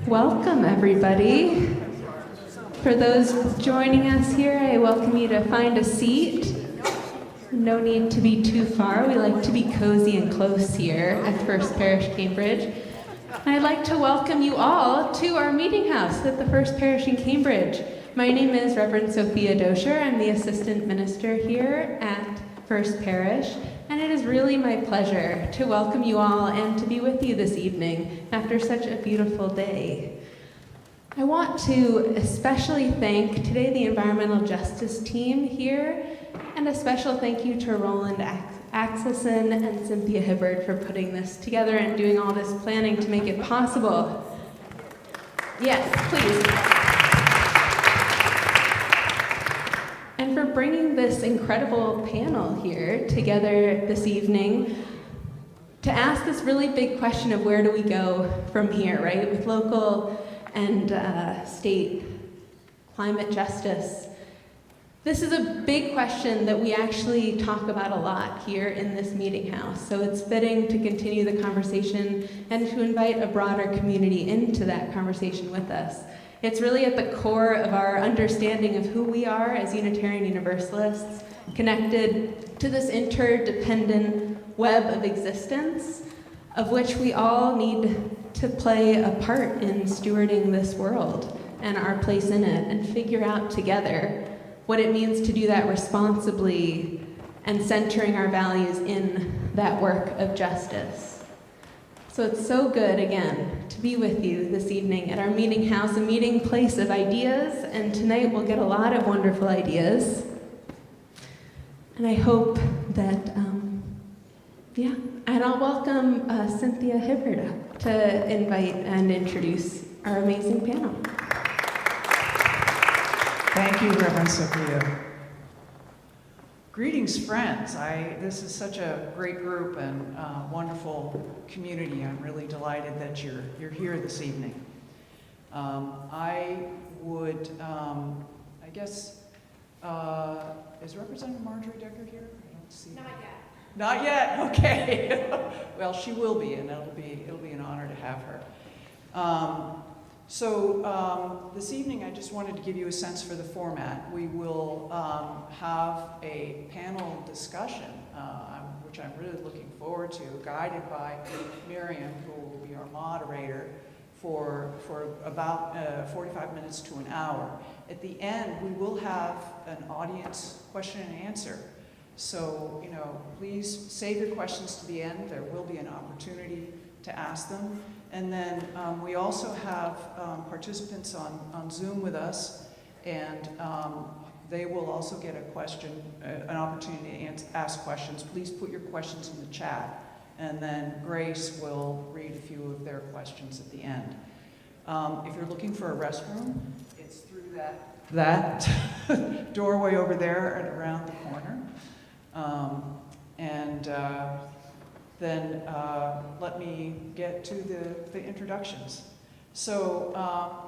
Welcome, everybody. For those joining us here, I welcome you to find a seat. No need to be too far. We like to be cozy and close here at First Parish Cambridge. I'd like to welcome you all to our meeting house at the First Parish in Cambridge. My name is Reverend Sophia Dosher. I'm the assistant minister here at First Parish, and it is really my pleasure to welcome you all and to be with you this evening after such a beautiful day. I want to especially thank today the environmental justice team here, and a special thank you to Roland Axelson and Cynthia Hibbard for putting this together and doing all this planning to make it possible. Yes, please. And for bringing this incredible panel here together this evening to ask this really big question of where do we go from here, right? With local and state climate justice. This is a big question that we actually talk about a lot here in this meeting house. So it's fitting to continue the conversation and to invite a broader community into that conversation with us. It's really at the core of our understanding of who we are as Unitarian Universalists, connected to this interdependent web of existence, of which we all need to play a part in stewarding this world and our place in it, and figure out together what it means to do that responsibly and centering our values in that work of justice. So it's so good, again, to be with you this evening at our meeting house, a meeting place of ideas, and tonight we'll get a lot of wonderful ideas. And I hope that, and I'll welcome Cynthia Hibbard up to invite and introduce our amazing panel. Thank you, Reverend Sophia. Greetings, friends. This is such a great group and wonderful community. I'm really delighted that you're here this evening. I would, I guess, is Representative Marjorie Decker here? I don't see her. Not yet. Not yet. Okay. Well, she will be, and it'll be an honor to have her. So this evening, I just wanted to give you a sense for the format. We will have a panel discussion, which I'm really looking forward to, guided by Miriam, who will be our moderator for about 45 minutes to an hour. At the end, we will have an audience question and answer. So, please save your questions to the end. There will be an opportunity to ask them. And then we also have participants on Zoom with us, and they will also get an opportunity to ask questions. Please put your questions in the chat, and then Grace will read a few of their questions at the end. If you're looking for a restroom, it's through that doorway over there and around the corner. Then let me get to the introductions. So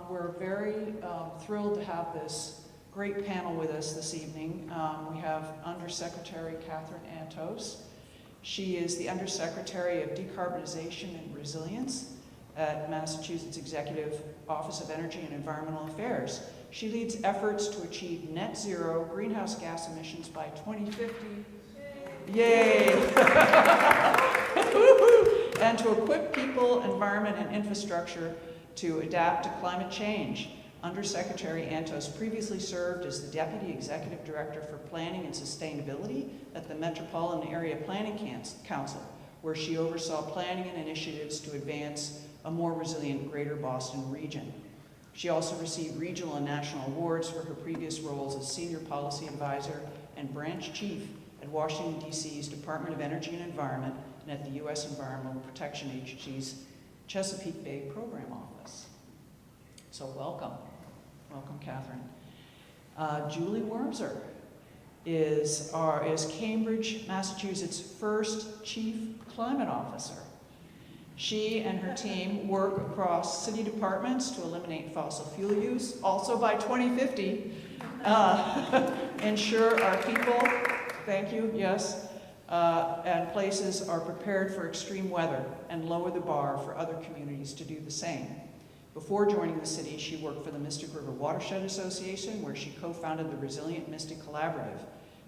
we're very thrilled to have this great panel with us this evening. We have Undersecretary Katherine Antos. She is the Undersecretary of Decarbonization and Resilience at Massachusetts Executive Office of Energy and Environmental Affairs. She leads efforts to achieve net zero greenhouse gas emissions by 2050. Yay! And to equip people, environment, and infrastructure to adapt to climate change. Undersecretary Antos previously served as the Deputy Executive Director for Planning and Sustainability at the Metropolitan Area Planning Council, where she oversaw planning and initiatives to advance a more resilient Greater Boston region. She also received regional and national awards for her previous roles as Senior Policy Advisor and Branch Chief at Washington, D.C.'s Department of Energy and Environment and at the U.S. Environmental Protection Agency's Chesapeake Bay Program Office. So welcome. Welcome, Katherine. Julie Wormser is Cambridge, Massachusetts' first Chief Climate Officer. She and her team work across city departments to eliminate fossil fuel use, also by 2050, ensure our people, thank you, yes, and places are prepared for extreme weather and lower the bar for other communities to do the same. Before joining the city, she worked for the Mystic River Watershed Association, where she co-founded the Resilient Mystic Collaborative.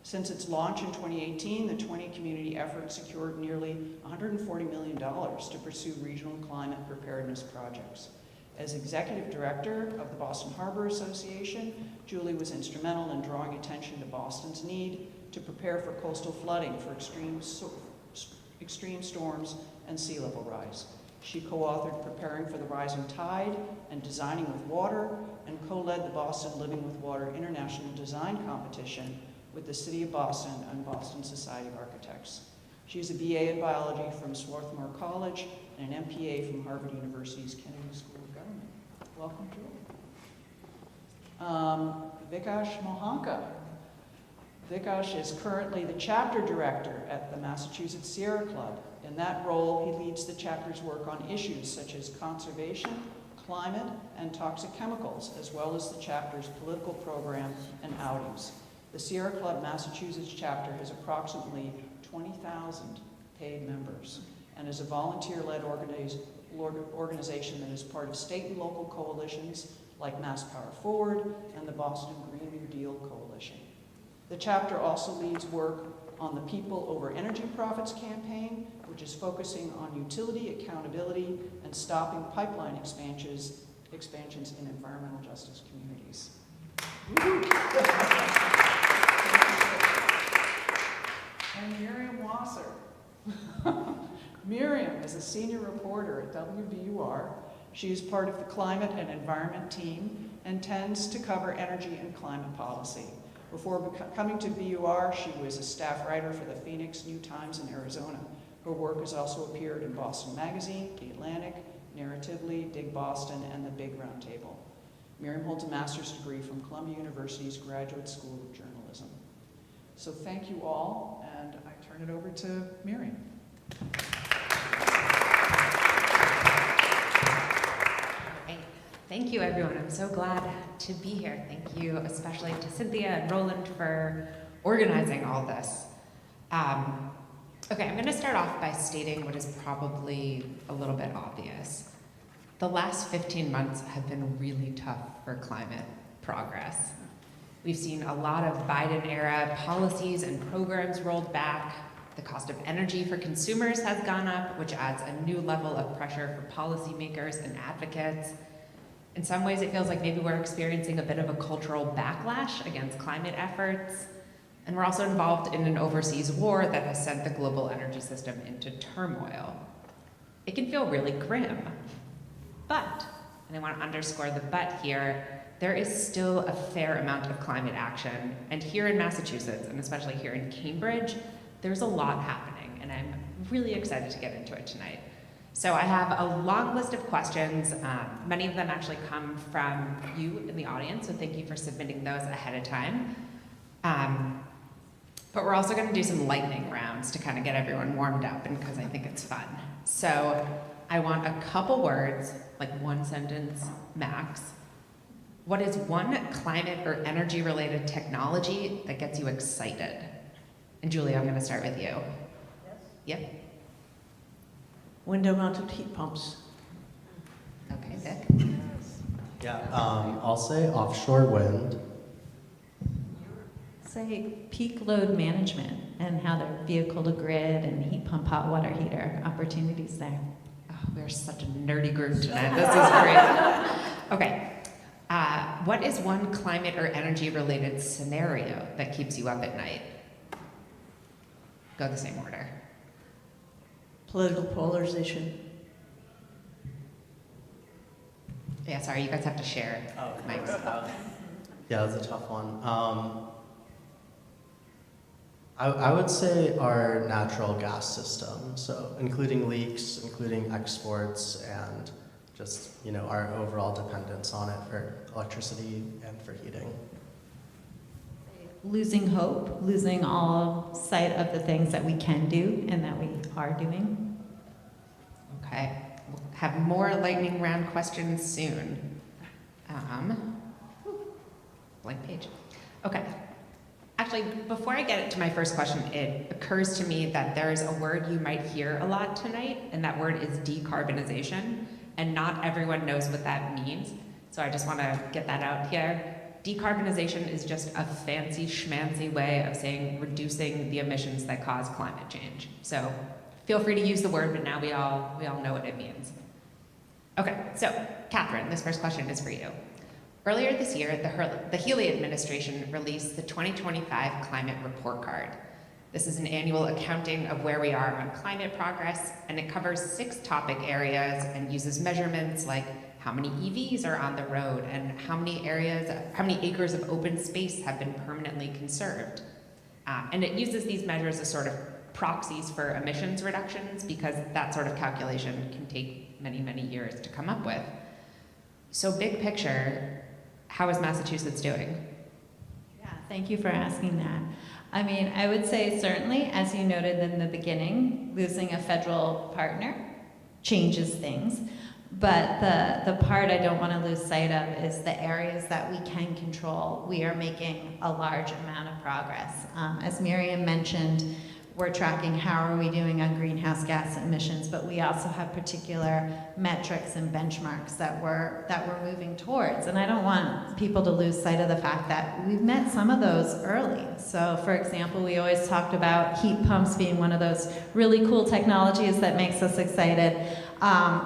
Since its launch in 2018, the 20 community effort secured nearly $140 million to pursue regional climate preparedness projects. As executive director of the Boston Harbor Association, Julie was instrumental in drawing attention to Boston's need to prepare for coastal flooding for extreme storms and sea level rise. She co-authored Preparing for the Rising Tide and Designing with Water, and co-led the Boston Living with Water International Design Competition with the City of Boston and Boston Society of Architects. She's a BA in biology from Swarthmore College and an MPA from Harvard University's Kennedy School of Government. Welcome, Julie. Vickash Mohanka. Vickash is currently the chapter director at the Massachusetts Sierra Club. In that role, he leads the chapter's work on issues such as conservation, climate, and toxic chemicals, as well as the chapter's political program and outings. The Sierra Club Massachusetts chapter has approximately 20,000 paid members and is a volunteer-led organization that is part of state and local coalitions like Mass Power Forward and the Boston Green New Deal Coalition. The chapter also leads work on the People Over Energy Profits campaign, which is focusing on utility accountability and stopping pipeline expansions in environmental justice communities. And Miriam Wasser. Miriam is a senior reporter at WBUR. She is part of the climate and environment team and tends to cover energy and climate policy. Before coming to BUR, she was a staff writer for the Phoenix New Times in Arizona. Her work has also appeared in Boston Magazine, The Atlantic, Narratively, Dig Boston, and The Big Round Table. Miriam holds a master's degree from Columbia University's Graduate School of Journalism. So thank you all, and I turn it over to Miriam. Thank you, everyone. I'm so glad to be here. Thank you especially to Cynthia and Roland for organizing all this. Okay, I'm going to start off by stating what is probably a little bit obvious. The last 15 months have been really tough for climate progress. We've seen a lot of Biden-era policies and programs rolled back. The cost of energy for consumers has gone up, which adds a new level of pressure for policymakers and advocates. In some ways, it feels like maybe we're experiencing a bit of a cultural backlash against climate efforts. And we're also involved in an overseas war that has sent the global energy system into turmoil. It can feel really grim. But, and I want to underscore the but here, there is still a fair amount of climate action. And here in Massachusetts, and especially here in Cambridge, there's a lot happening. And I'm really excited to get into it tonight. So I have a long list of questions. Many of them actually come from you in the audience, so thank you for submitting those ahead of time. But we're also going to do some lightning rounds to kind of get everyone warmed up, and because I think it's fun. So I want a couple words, like one sentence max. What is one climate or energy-related technology that gets you excited? And Julie, I'm going to start with you. Yes. Yep. Window-mounted heat pumps. Okay, Vic. Yeah, I'll say offshore wind. Say peak load management and how their vehicle to grid and heat pump hot water heater opportunities there. Oh, we're such a nerdy group tonight. This is great. Okay. What is one climate or energy-related scenario that keeps you up at night? Go the same order. Political polarization. Yeah, sorry, you guys have to share mics. Yeah, that's a tough one. I would say our natural gas system, so including leaks, including exports, and just, you know, our overall dependence on it for electricity and for heating. Losing hope, losing all sight of the things that we can do and that we are doing. Okay, we'll have more lightning round questions soon. Blank page. Okay. Actually, before I get to my first question, it occurs to me that there's a word you might hear a lot tonight, and that word is decarbonization. and not everyone knows what that means. So I just want to get that out here. Decarbonization is just a fancy schmancy way of saying reducing the emissions that cause climate change. So feel free to use the word, but now we all know what it means. Okay, so Katherine, this first question is for you. Earlier this year, the Healy administration released the 2025 Climate Report Card. This is an annual accounting of where we are on climate progress, and it covers 6 topic areas and uses measurements like how many EVs are on the road and how many acres of open space have been permanently conserved. And it uses these measures as sort of proxies for emissions reductions because that sort of calculation can take many, many years to come up with. So big picture, how is Massachusetts doing? Yeah, thank you for asking that. I mean, I would say certainly, as you noted in the beginning, losing a federal partner changes things. But the part I don't want to lose sight of is the areas that we can control. We are making a large amount of progress. As Miriam mentioned, we're tracking how are we doing on greenhouse gas emissions, but we also have particular metrics and benchmarks that we're moving towards. And I don't want people to lose sight of the fact that we've met some of those early. So for example, we always talked about heat pumps being one of those really cool technologies that makes us excited.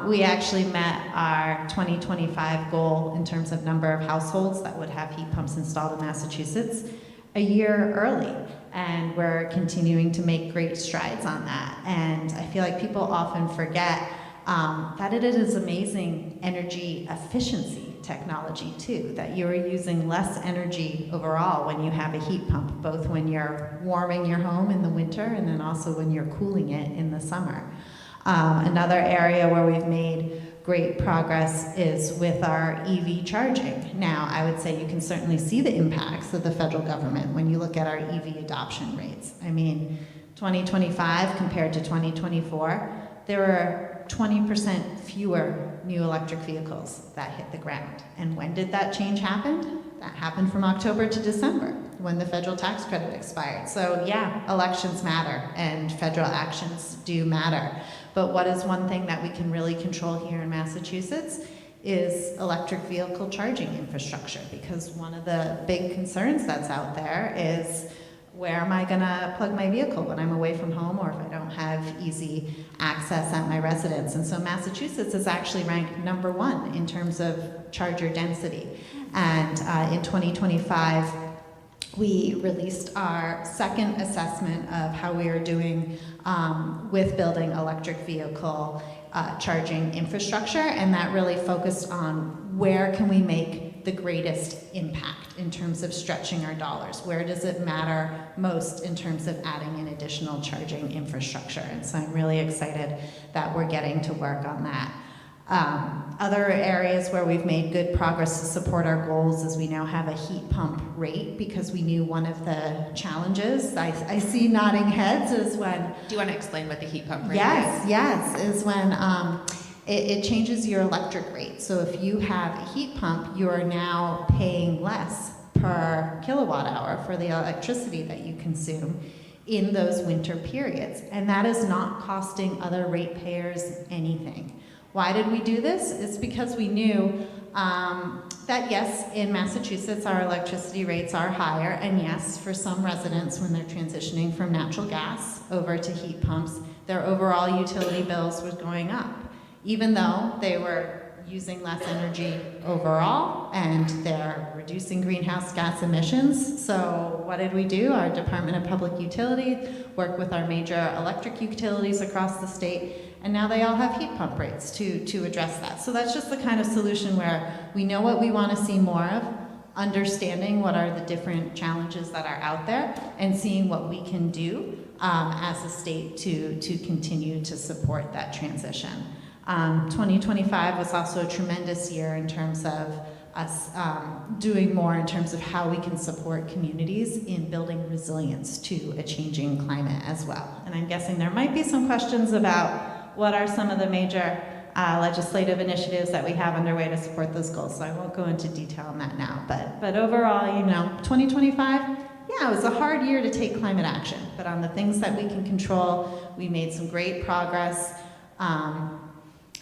We actually met our 2025 goal in terms of number of households that would have heat pumps installed in Massachusetts a year early. And we're continuing to make great strides on that. And I feel like people often forget that it is amazing energy efficiency technology too, that you're using less energy overall when you have a heat pump, both when you're warming your home in the winter and then also when you're cooling it in the summer. Another area where we've made great progress is with our EV charging. Now, I would say you can certainly see the impacts of the federal government when you look at our EV adoption rates. I mean, 2025 compared to 2024, there were 20% fewer new electric vehicles that hit the ground. And when did that change happen? That happened from October to December, when the federal tax credit expired. So yeah, elections matter and federal actions do matter. But what is one thing that we can really control here in Massachusetts is electric vehicle charging infrastructure, because one of the big concerns that's out there is, where am I gonna plug my vehicle when I'm away from home or if I don't have easy access at my residence? And so Massachusetts is actually ranked #1 in terms of charger density. And in 2025, we released our second assessment of how we are doing with building electric vehicle charging infrastructure, and that really focused on where can we make the greatest impact in terms of stretching our dollars. Where does it matter most in terms of adding in additional charging infrastructure? And so I'm really excited that we're getting to work on that. Other areas where we've made good progress to support our goals is we now have a heat pump rate, because we knew one of the challenges, I see nodding heads, is when... Do you want to explain what the heat pump rate is? Yes, is when it changes your electric rate. So if you have a heat pump, you are now paying less per kilowatt hour for the electricity that you consume in those winter periods. And that is not costing other ratepayers anything. Why did we do this? It's because we knew that yes, in Massachusetts, our electricity rates are higher, and yes, for some residents, when they're transitioning from natural gas over to heat pumps, their overall utility bills were going up, even though they were using less energy overall, and they're reducing greenhouse gas emissions. So what did we do? Our Department of Public Utilities worked with our major electric utilities across the state, and now they all have heat pump rates to address that. So that's just the kind of solution where we know what we want to see more of, understanding what are the different challenges that are out there, and seeing what we can do as a state to continue to support that transition. 2025 was also a tremendous year in terms of us doing more in terms of how we can support communities in building resilience to a changing climate as well. And I'm guessing there might be some questions about what are some of the major legislative initiatives that we have underway to support those goals. So I won't go into detail on that now. But overall, 2025, yeah, it was a hard year to take climate action. But on the things that we can control, we made some great progress.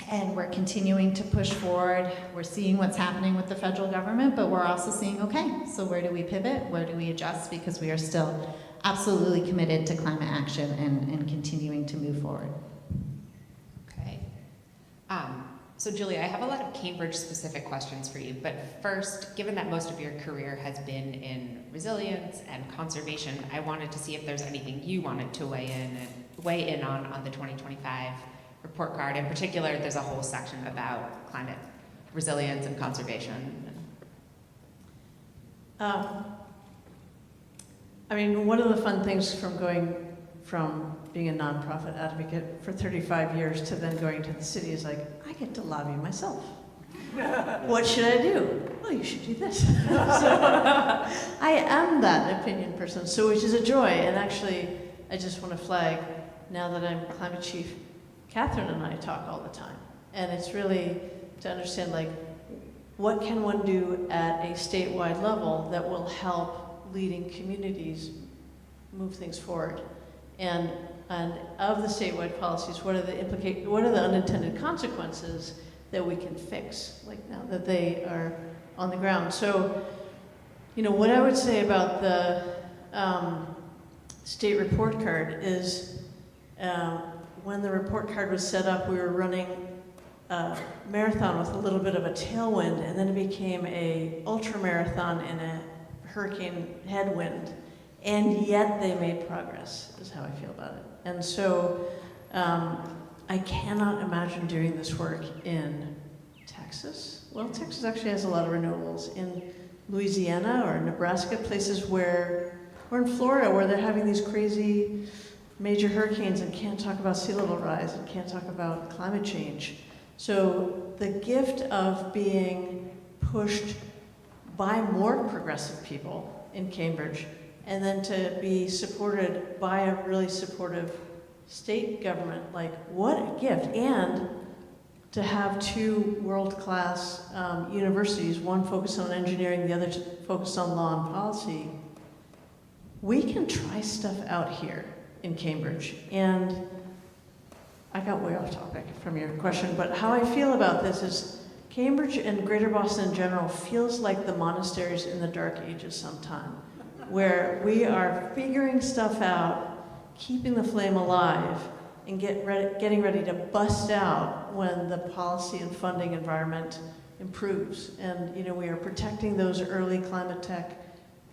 And we're continuing to push forward. We're seeing what's happening with the federal government, but we're also seeing, okay, so where do we pivot? Where do we adjust? Because we are still absolutely committed to climate action and continuing to move forward. Okay. So Julie, I have a lot of Cambridge-specific questions for you, but first, given that most of your career has been in resilience and conservation, I wanted to see if there's anything you wanted to weigh in on the 2025 report card. In particular, there's a whole section about climate resilience and conservation. I mean, one of the fun things from going from being a nonprofit advocate for 35 years to then going to the city is like, I get to lobby myself. What should I do? Well, you should do this. So I am that opinion person, so which is a joy. And actually, I just want to flag, now that I'm climate chief, Katherine and I talk all the time. And it's really to understand, like, what can one do at a statewide level that will help leading communities move things forward? And of the statewide policies, what are the unintended consequences that we can fix, like now that they are on the ground? So, you know, what I would say about the state report card is, when the report card was set up, we were running a marathon with a little bit of a tailwind, and then it became a ultra marathon in a hurricane headwind, and yet they made progress, is how I feel about it. And so I cannot imagine doing this work in Texas. Well, Texas actually has a lot of renewables. In Louisiana or Nebraska, places where, or in Florida, where they're having these crazy major hurricanes and can't talk about sea level rise and can't talk about climate change. So the gift of being pushed by more progressive people in Cambridge, and then to be supported by a really supportive state government, like, what a gift. And to have two world-class universities, one focused on engineering, the other focused on law and policy. We can try stuff out here in Cambridge. And I got way off topic from your question, but how I feel about this is Cambridge and Greater Boston in general feels like the monasteries in the Dark Ages sometime, where we are figuring stuff out, keeping the flame alive, and getting ready to bust out when the policy and funding environment improves. And you know, we are protecting those early climate tech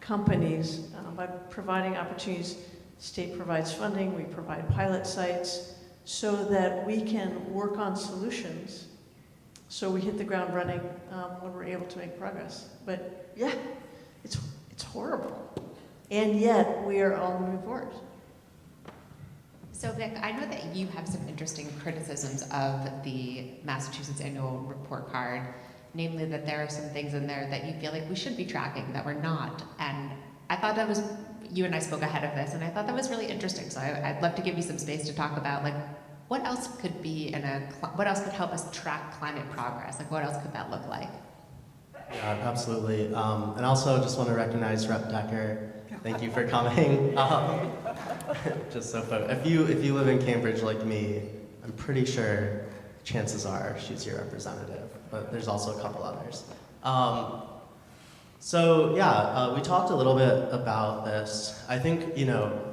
companies by providing opportunities. State provides funding, we provide pilot sites, so that we can work on solutions, so we hit the ground running when we're able to make progress. But yeah, it's horrible. And yet, we are all moving forward. So Vic, I know that you have some interesting criticisms of the Massachusetts annual report card, namely that there are some things in there that you feel like we should be tracking that we're not. And I thought that was, you and I spoke ahead of this, and I thought that was really interesting. So I'd love to give you some space to talk about, like, what else could be what else could help us track climate progress? Like, what else could that look like? Yeah, absolutely. And also just want to recognize Rep. Decker. Thank you for coming. Just so fun. If you live in Cambridge like me, I'm pretty sure chances are she's your representative, but there's also a couple others. So yeah, we talked a little bit about this. I think, you know,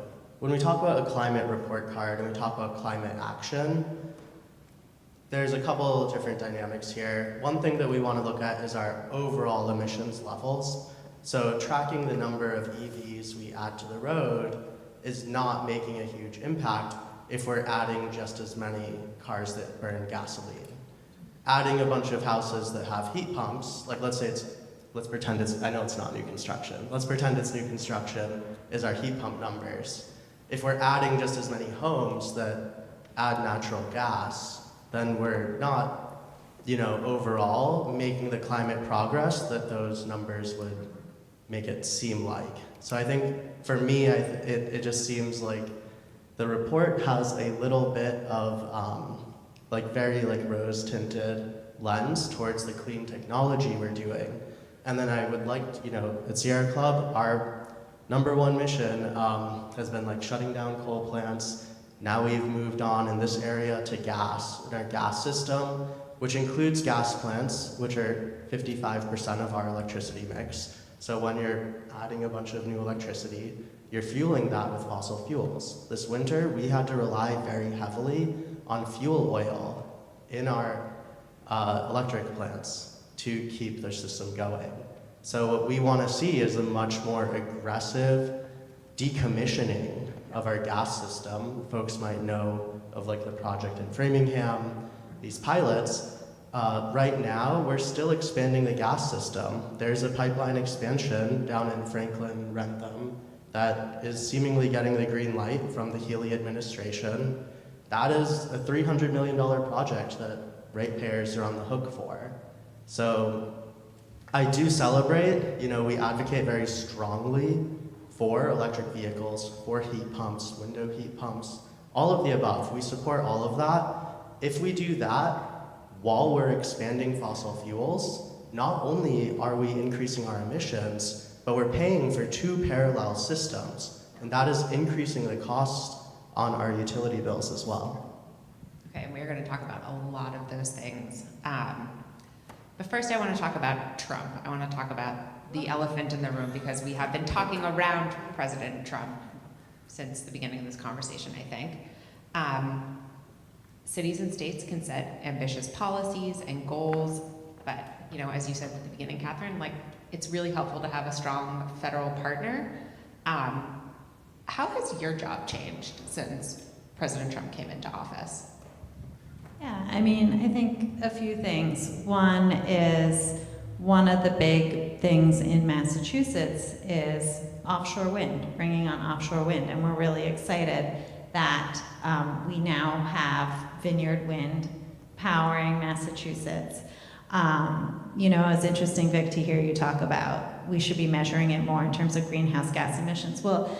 when we talk about a climate report card and we talk about climate action, there's a couple different dynamics here. One thing that we want to look at is our overall emissions levels. So tracking the number of EVs we add to the road is not making a huge impact if we're adding just as many cars that burn gasoline. Adding a bunch of houses that have heat pumps, like let's pretend it's, I know it's not new construction, let's pretend it's new construction is our heat pump numbers. If we're adding just as many homes that add natural gas, then we're not, you know, overall making the climate progress that those numbers would make it seem like. So I think for me, it just seems like the report has a little bit of very rose-tinted lens towards the clean technology we're doing. And then I would like to, you know, at Sierra Club, our #1 mission has been like shutting down coal plants, Now we've moved on in this area to gas, in our gas system, which includes gas plants, which are 55% of our electricity mix. So when you're adding a bunch of new electricity, you're fueling that with fossil fuels. This winter, we had to rely very heavily on fuel oil in our electric plants to keep the system going. So what we want to see is a much more aggressive decommissioning of our gas system. Folks might know of like the project in Framingham, these pilots. Right now, we're still expanding the gas system. There's a pipeline expansion down in Franklin, Rentham, that is seemingly getting the green light from the Healy administration. That is a $300 million project that ratepayers are on the hook for. So I do celebrate, we advocate very strongly for electric vehicles, for heat pumps, window heat pumps, all of the above. We support all of that. If we do that while we're expanding fossil fuels, not only are we increasing our emissions, but we're paying for two parallel systems, and that is increasing the cost on our utility bills as well. Okay, and we're going to talk about a lot of those things. But first I want to talk about Trump. I want to talk about the elephant in the room, because we have been talking around President Trump since the beginning of this conversation, I think. Cities and states can set ambitious policies and goals, but as you said at the beginning, Katherine, it's really helpful to have a strong federal partner. How has your job changed since President Trump came into office? Yeah, I think a few things. One is, one of the big things in Massachusetts is offshore wind, bringing on offshore wind, and we're really excited that we now have Vineyard Wind powering Massachusetts. It's interesting, Vic, to hear you talk about we should be measuring it more in terms of greenhouse gas emissions. Well,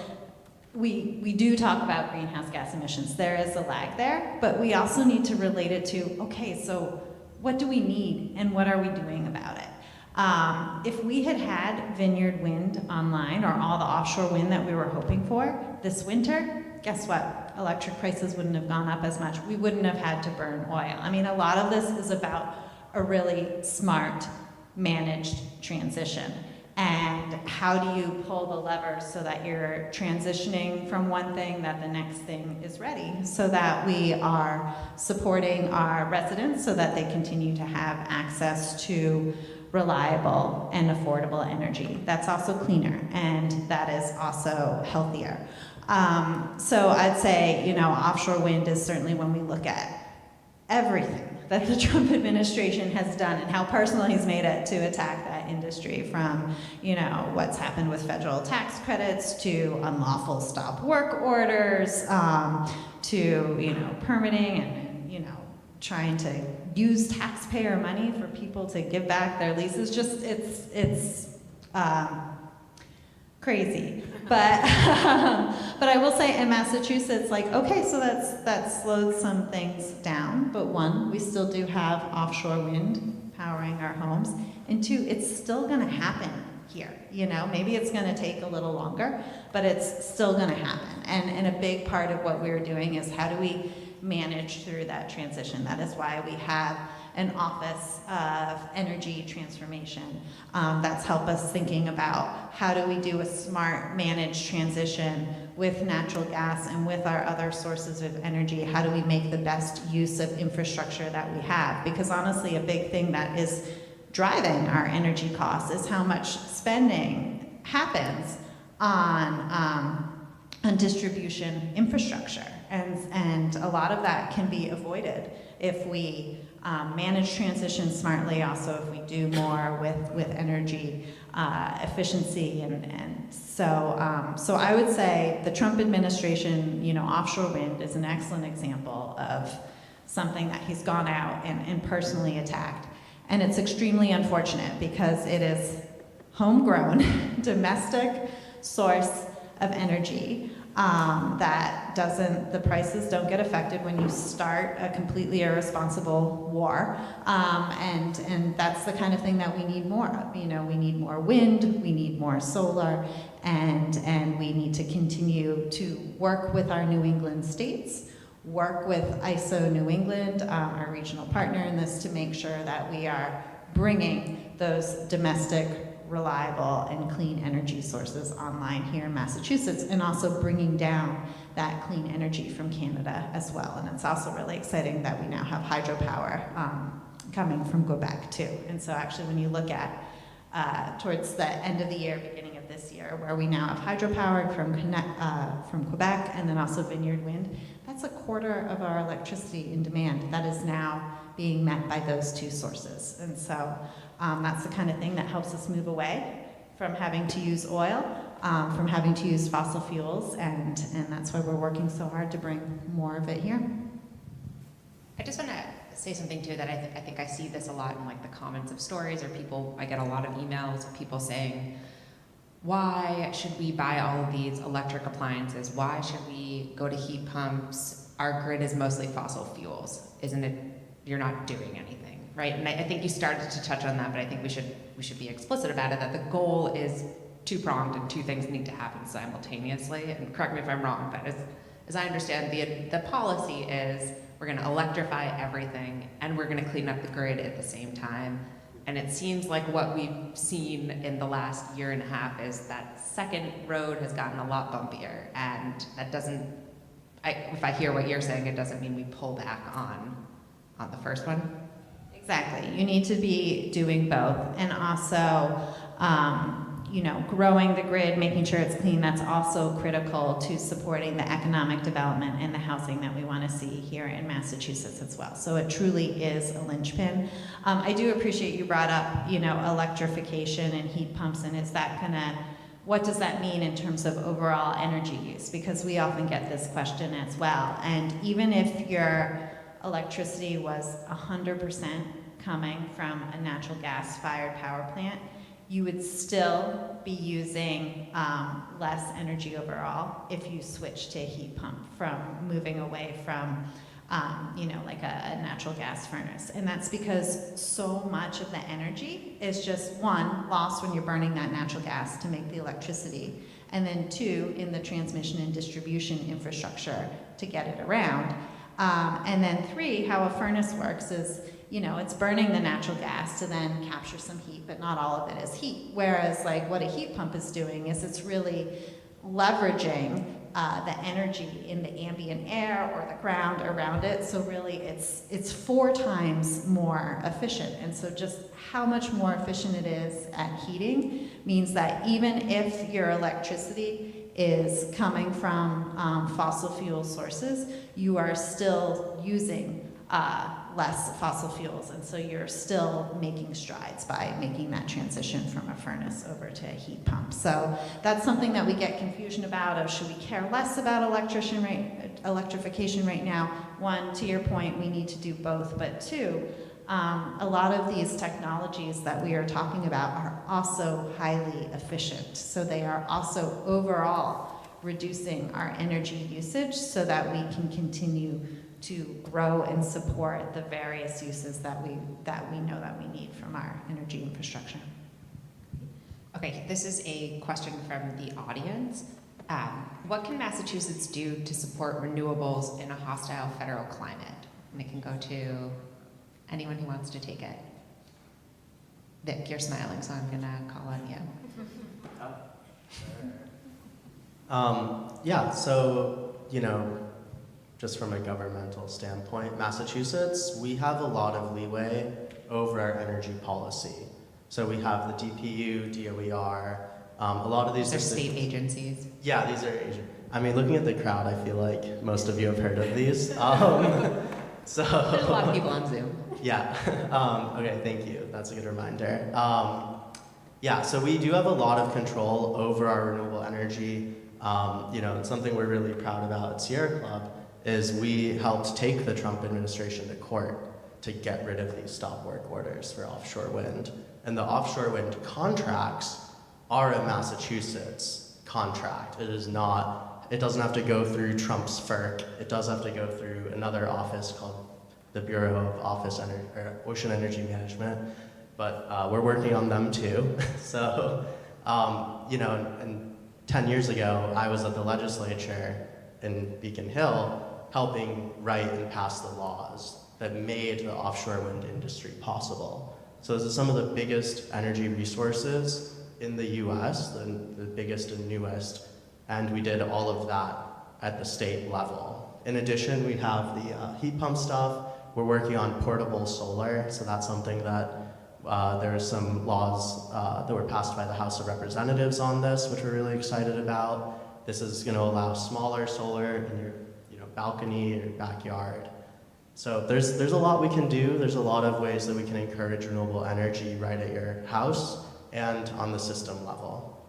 we do talk about greenhouse gas emissions. There is a lag there, but we also need to relate it to, okay, so what do we need and what are we doing about it? If we had had Vineyard Wind online, or all the offshore wind that we were hoping for this winter, guess what? Electric prices wouldn't have gone up as much. We wouldn't have had to burn oil. A lot of this is about a really smart, managed transition. And how do you pull the levers so that you're transitioning from one thing that the next thing is ready, so that we are supporting our residents so that they continue to have access to reliable and affordable energy. That's also cleaner, and that is also healthier. So I'd say, offshore wind is certainly, when we look at everything that the Trump administration has done and how personal he's made it to attack that industry, from, what's happened with federal tax credits to unlawful stop work orders, to, permitting and, trying to use taxpayer money for people to give back their leases. Just, it's crazy. But but I will say in Massachusetts, okay, so that slowed some things down. But one, we still do have offshore wind powering our homes, and two, it's still going to happen here. Maybe it's going to take a little longer, but it's still going to happen. And a big part of what we're doing is, how do we manage through that transition? That is why we have an Office of Energy Transformation that's helped us thinking about, how do we do a smart, managed transition with natural gas and with our other sources of energy? How do we make the best use of infrastructure that we have? Because honestly, a big thing that is driving our energy costs is how much spending happens on distribution infrastructure. And a lot of that can be avoided if we manage transition smartly, also if we do more with energy efficiency. And so I would say the Trump administration, offshore wind is an excellent example of something that he's gone out and personally attacked. And it's extremely unfortunate, because it is homegrown, domestic source of energy that the prices don't get affected when you start a completely irresponsible war. And that's the kind of thing that we need more of. We need more wind, we need more solar, and we need to continue to work with our New England states work with ISO New England, our regional partner in this, to make sure that we are bringing those domestic, reliable, and clean energy sources online here in Massachusetts, and also bringing down that clean energy from Canada as well. And it's also really exciting that we now have hydropower coming from Quebec too. And so actually when you look at towards the end of the year, beginning of this year, where we now have hydropower from Quebec and then also Vineyard Wind, that's a quarter of our electricity in demand that is now being met by those two sources. And so that's the kind of thing that helps us move away from having to use oil, from having to use fossil fuels, and that's why we're working so hard to bring more of it here. I just want to say something too, that I think I see this a lot in like the comments of stories, or people, I get a lot of emails of people saying, why should we buy all of these electric appliances? Why should we go to heat pumps? Our grid is mostly fossil fuels. Isn't it, you're not doing anything, right? And I think you started to touch on that, but I think we should be explicit about it, that the goal is two-pronged and two things need to happen simultaneously. And correct me if I'm wrong, but as I understand, the policy is we're going to electrify everything and we're going to clean up the grid at the same time. And it seems like what we've seen in the last year and a half is that second road has gotten a lot bumpier, and that doesn't, if I hear what you're saying, it doesn't mean we pull back on the first one. Exactly. You need to be doing both, and also, growing the grid, making sure it's clean. That's also critical to supporting the economic development and the housing that we want to see here in Massachusetts as well. So it truly is a linchpin. I do appreciate you brought up, electrification and heat pumps, and what does that mean in terms of overall energy use? Because we often get this question as well. And even if your electricity was 100% coming from a natural gas-fired power plant, you would still be using less energy overall if you switch to a heat pump, from moving away from, like a natural gas furnace. And that's because so much of the energy is just, one, lost when you're burning that natural gas to make the electricity, and then two, in the transmission and distribution infrastructure to get it around. And then three, how a furnace works is, it's burning the natural gas to then capture some heat, but not all of it is heat. Whereas like what a heat pump is doing is it's really leveraging the energy in the ambient air or the ground around it. So really it's 4 times more efficient. And so just how much more efficient it is at heating means that even if your electricity is coming from fossil fuel sources, you are still using less fossil fuels, and so you're still making strides by making that transition from a furnace over to a heat pump. So that's something that we get confusion about, of should we care less about electrification right now? One, to your point, we need to do both, but two, a lot of these technologies that we are talking about are also highly efficient. So they are also overall reducing our energy usage so that we can continue to grow and support the various uses that we know that we need from our energy infrastructure. Okay, this is a question from the audience. What can Massachusetts do to support renewables in a hostile federal climate? And it can go to anyone who wants to take it. Vic, you're smiling, so I'm gonna call on you. Just from a governmental standpoint, Massachusetts, we have a lot of leeway over our energy policy. So we have the DPU, DOER, a lot of these are state agencies. Yeah, these are looking at the crowd, I feel like most of you have heard of these. There's a lot of people on Zoom. Yeah, okay, thank you. That's a good reminder. So we do have a lot of control over our renewable energy. It's something we're really proud about at Sierra Club is we helped take the Trump administration to court to get rid of these stop work orders for offshore wind. And the offshore wind contracts are a Massachusetts contract. It doesn't have to go through Trump's FERC. It does have to go through another office called the Bureau of Ocean Energy Management, but we're working on them too. So, and 10 years ago, I was at the legislature in Beacon Hill helping write and pass the laws that made the offshore wind industry possible. So this is some of the biggest energy resources in the US, the biggest and newest, and we did all of that at the state level. In addition, we have the heat pump stuff. We're working on portable solar, so that's something that there are some laws that were passed by the House of Representatives on this, which we're really excited about. This is going to allow smaller solar in your balcony or backyard. So there's a lot we can do. There's a lot of ways that we can encourage renewable energy right at your house and on the system level.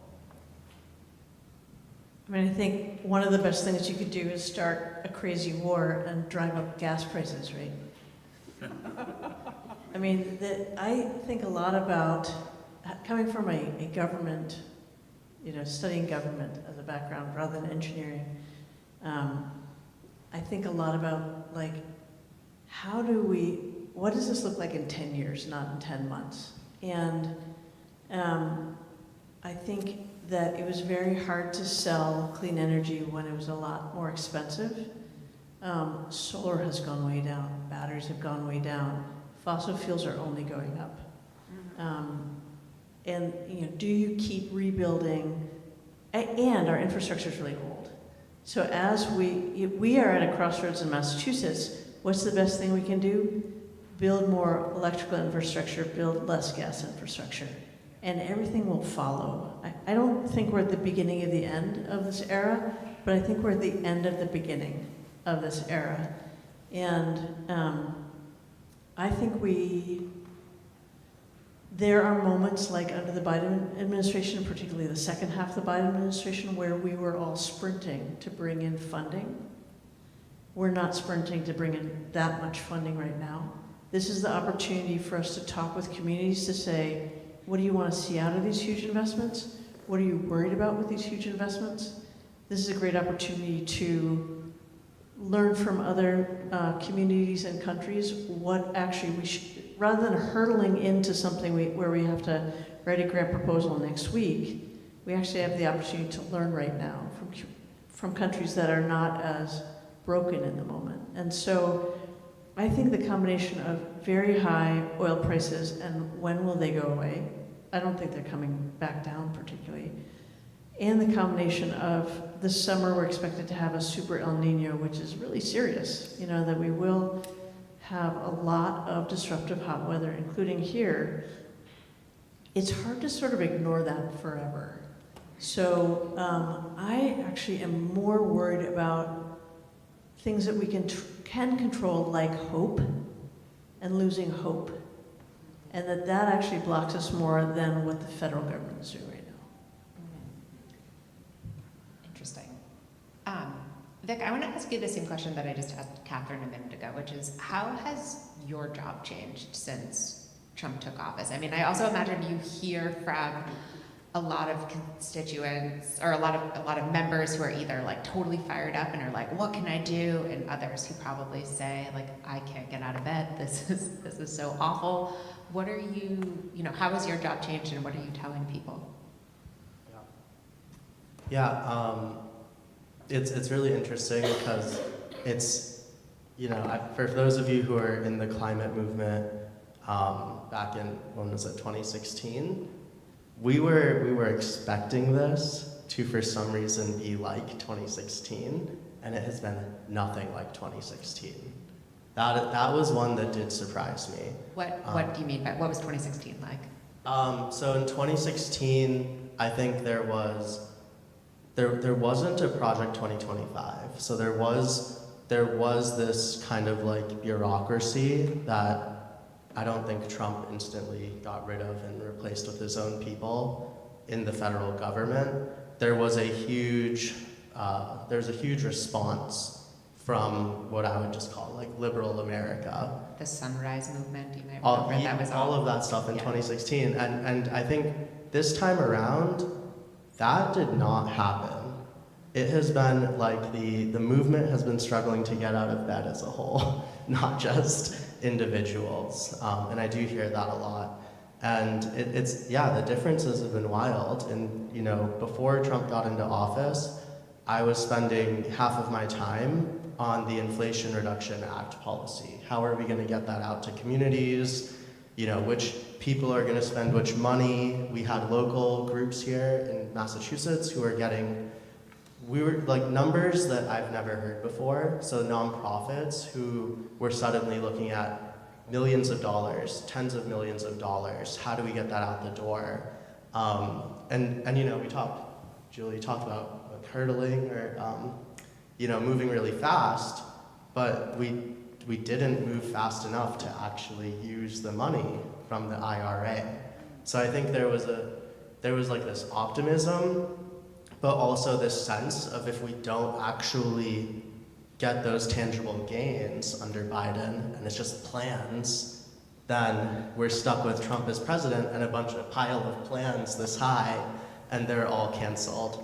I mean, I think one of the best things you could do is start a crazy war and drive up gas prices, right? I mean, I think a lot about, coming from a government, studying government as a background rather than engineering, I think a lot about, like, what does this look like in 10 years, not in 10 months? And I think that it was very hard to sell clean energy when it was a lot more expensive. Solar has gone way down, batteries have gone way down, fossil fuels are only going up. And do you keep rebuilding? And our infrastructure is really old. So as we are at a crossroads in Massachusetts, what's the best thing we can do? Build more electrical infrastructure, build less gas infrastructure, and everything will follow. I don't think we're at the beginning of the end of this era, but I think we're at the end of the beginning of this era. And I think there are moments like under the Biden administration, particularly the second half of the Biden administration, where we were all sprinting to bring in funding. We're not sprinting to bring in that much funding right now. This is the opportunity for us to talk with communities to say, what do you want to see out of these huge investments? What are you worried about with these huge investments? This is a great opportunity to learn from other communities and countries what actually we should, rather than hurtling into something where we have to write a grant proposal next week, we actually have the opportunity to learn right now from countries that are not as broken in the moment. And so I think the combination of very high oil prices and when will they go away? I don't think they're coming back down particularly. And the combination of this summer we're expected to have a super El Nino, which is really serious, that we will have a lot of disruptive hot weather, including here. It's hard to sort of ignore that forever. So I actually am more worried about things that we can control, like hope, and losing hope. And that actually blocks us more than what the federal government is doing right now. Interesting. Vic, I want to ask you the same question that I just asked Katherine a minute ago, which is, how has your job changed since Trump took office? I mean, I also imagine you hear from a lot of constituents or a lot of members who are either like totally fired up and are like, what can I do? And others who probably say, like, I can't get out of bed. This is so awful. What are how has your job changed and what are you telling people? It's really interesting because it's, for those of you who are in the climate movement, back in, 2016, we were expecting this to, for some reason, be like 2016, and it has been nothing like 2016. That was one that did surprise me. What do you mean by, what was 2016 like? So in 2016, I think there wasn't a Project 2025. So there was this kind of like bureaucracy that I don't think Trump instantly got rid of and replaced with his own people in the federal government. There was a huge response from what I would just call like liberal America. The Sunrise Movement, you might remember that was all of that stuff in 2016. And I think this time around, that did not happen. It has been like the movement has been struggling to get out of bed as a whole, not just individuals. And I do hear that a lot. And the differences have been wild. And, before Trump got into office, I was spending half of my time on the Inflation Reduction Act policy. How are we going to get that out to communities? You know, which people are going to spend which money? We had local groups here in Massachusetts who are getting, we were like numbers that I've never heard before. So nonprofits who were suddenly looking at millions of dollars, tens of millions of dollars. How do we get that out the door? And you know, Julie talked about like, hurdling or you know, moving really fast, but we didn't move fast enough to actually use the money from the IRA. So I think there was like this optimism, but also this sense of if we don't actually get those tangible gains under Biden, and it's just plans, then we're stuck with Trump as president and a pile of plans this high, and they're all canceled.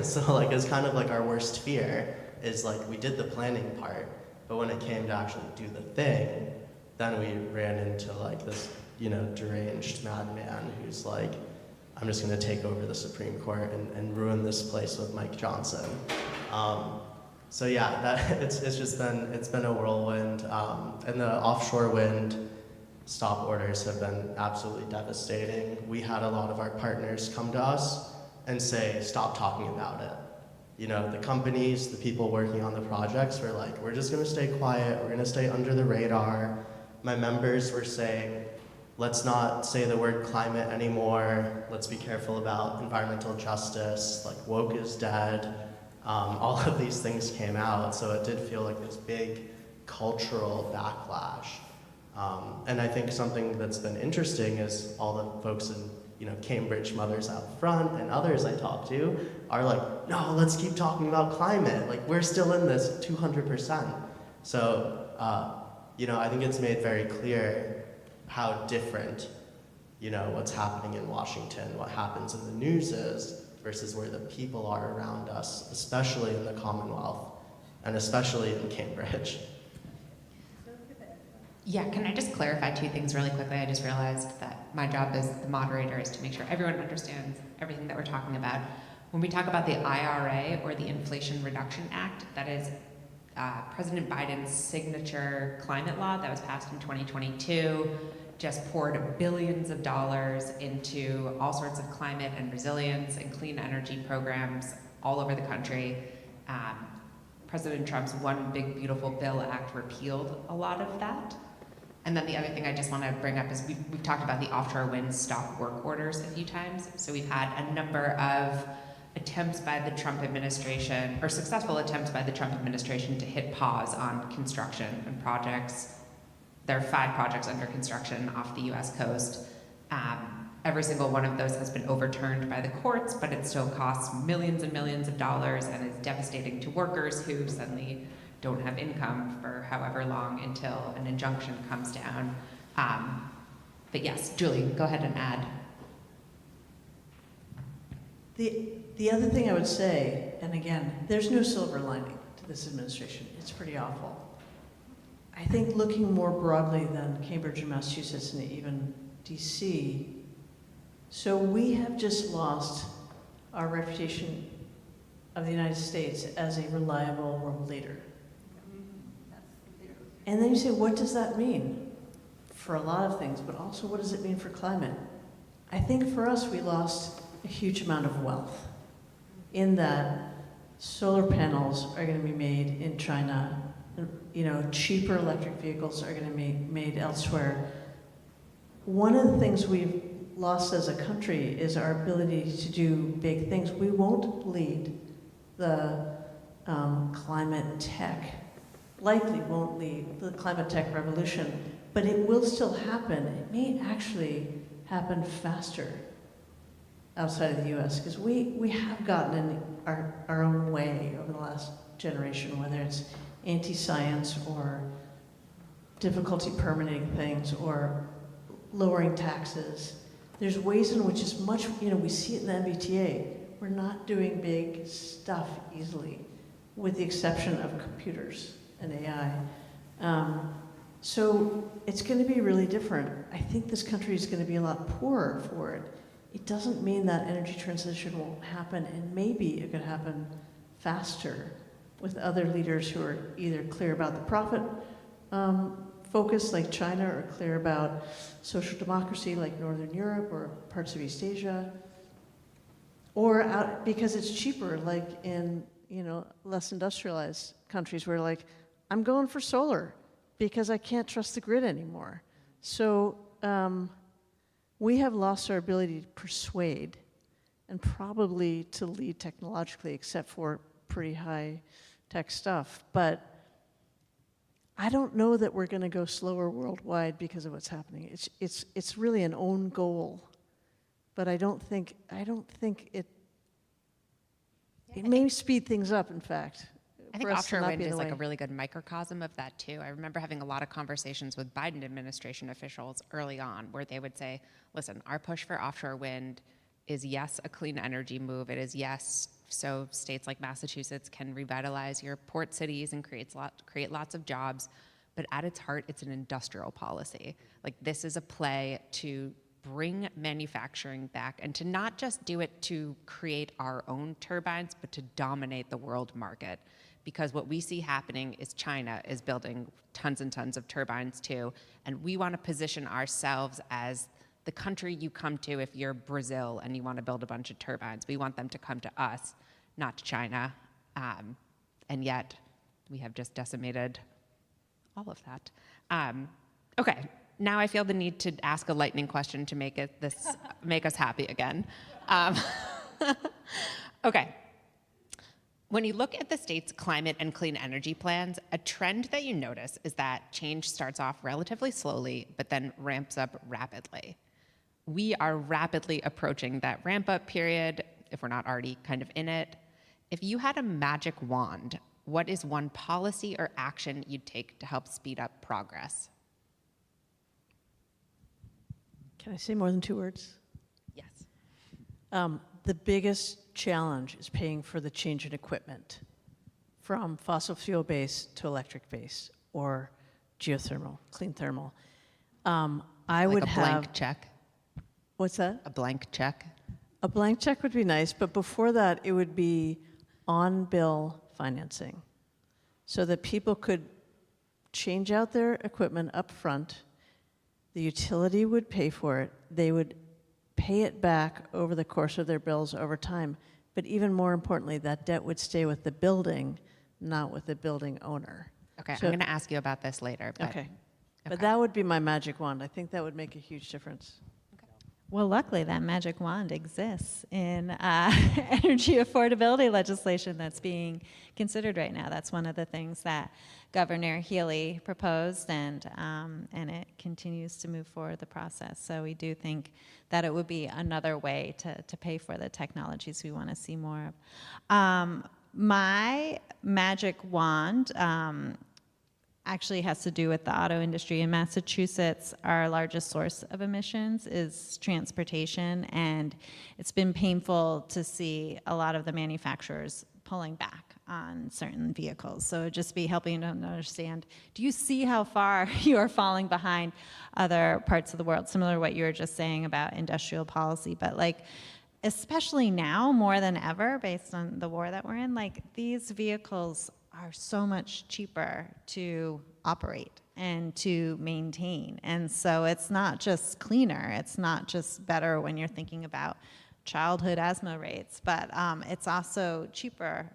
So like it's kind of like our worst fear is like we did the planning part, but when it came to actually do the thing, then we ran into like this, you know, deranged madman who's like, I'm just gonna take over the Supreme Court and ruin this place with Mike Johnson. So yeah, it's been a whirlwind, and the offshore wind stop orders have been absolutely devastating. We had a lot of our partners come to us and say, stop talking about it. You know, the companies, the people working on the projects were like, we're just gonna stay quiet, we're gonna stay under the radar. My members were saying, let's not say the word climate anymore, let's be careful about environmental justice, like woke is dead. All of these things came out, so it did feel like this big cultural backlash. And I think something that's been interesting is all the folks in, you know, Cambridge Mothers Out Front and others I talk to are like, no, let's keep talking about climate. Like, we're still in this 200%. So, you know, I think it's made very clear how different, you know, what's happening in Washington, what happens in the news is, versus where the people are around us, especially in the Commonwealth, and especially in Cambridge. Yeah, can I just clarify two things really quickly? I just realized that my job as the moderator is to make sure everyone understands everything that we're talking about. When we talk about the IRA, or the Inflation Reduction Act, that is President Biden's signature climate law that was passed in 2022, just poured billions of dollars into all sorts of climate and resilience and clean energy programs all over the country. President Trump's One Big Beautiful Bill Act repealed a lot of that. And then the other thing I just want to bring up is we've talked about the offshore wind stop work orders a few times. So we've had a number of attempts by the Trump administration, or successful attempts by the Trump administration, to hit pause on construction and projects. There are 5 projects under construction off the US coast. Every single one of those has been overturned by the courts, but it still costs millions and millions of dollars and is devastating to workers who suddenly don't have income for however long until an injunction comes down. But yes, Julie, go ahead and add. The other thing I would say, and again, there's no silver lining to this administration. It's pretty awful. I think looking more broadly than Cambridge and Massachusetts and even DC, so we have just lost our reputation of the United States as a reliable world leader. And then you say, what does that mean? For a lot of things, but also what does it mean for climate? I think for us, we lost a huge amount of wealth in that solar panels are going to be made in China. You know, cheaper electric vehicles are going to be made elsewhere. One of the things we've lost as a country is our ability to do big things. We won't lead the climate tech, likely won't lead the climate tech revolution, but it will still happen. It may actually happen faster outside of the US, because we have gotten in our own way over the last generation, whether it's anti-science or difficulty permitting things or lowering taxes. There's ways in which it's much, you know, we see it in the MBTA. We're not doing big stuff easily, with the exception of computers and AI. So it's going to be really different. I think this country is going to be a lot poorer for it. It doesn't mean that energy transition won't happen, and maybe it could happen faster. with other leaders who are either clear about the profit focus, like China, or clear about social democracy, like Northern Europe or parts of East Asia, or out because it's cheaper, like in less industrialized countries where like I'm going for solar because I can't trust the grid anymore. So we have lost our ability to persuade and probably to lead technologically, except for pretty high tech stuff. But I don't know that we're going to go slower worldwide because of what's happening. It's really an own goal, but I don't think it may speed things up. In fact, I think offshore wind is like a really good microcosm of that too. I remember having a lot of conversations with Biden administration officials early on where they would say, listen, our push for offshore wind is yes, a clean energy move. It is yes, so states like Massachusetts can revitalize your port cities and create lots of jobs. But at its heart, it's an industrial policy. Like this is a play to bring manufacturing back and to not just do it to create our own turbines, but to dominate the world market. Because what we see happening is China is building tons and tons of turbines too, and we want to position ourselves as the country you come to if you're Brazil and you want to build a bunch of turbines. We want them to come to us, not to China, and yet we have just decimated all of that. Okay, now I feel the need to ask a lightning question to make us happy again. Okay. When you look at the state's climate and clean energy plans, a trend that you notice is that change starts off relatively slowly, but then ramps up rapidly. We are rapidly approaching that ramp-up period, if we're not already kind of in it. If you had a magic wand, what is one policy or action you'd take to help speed up progress? Can I say more than 2 words? Yes. The biggest challenge is paying for the change in equipment from fossil fuel base to electric base or geothermal, clean thermal. I would have a blank check. What's that? A blank check. A blank check would be nice, but before that, it would be on-bill financing, so that people could change out their equipment up front. The utility would pay for it. They would pay it back over the course of their bills over time. But even more importantly, that debt would stay with the building, not with the building owner. Okay, So- I'm going to ask you about this later. But, Okay. But that would be my magic wand. I think that would make a huge difference. Well, luckily, that magic wand exists in energy affordability legislation that's being considered right now. That's one of the things that Governor Healy proposed, and it continues to move forward the process. So we do think that it would be another way to pay for the technologies we want to see more of. My magic wand actually has to do with the auto industry. In Massachusetts, our largest source of emissions is transportation, and it's been painful to see a lot of the manufacturers pulling back on certain vehicles. So it'd just be helping to understand, do you see how far you are falling behind other parts of the world? Similar to what you were just saying about industrial policy, but like, especially now more than ever, based on the war that we're in, like these vehicles are so much cheaper to operate and to maintain. And so it's not just cleaner, it's not just better when you're thinking about childhood asthma rates, but it's also cheaper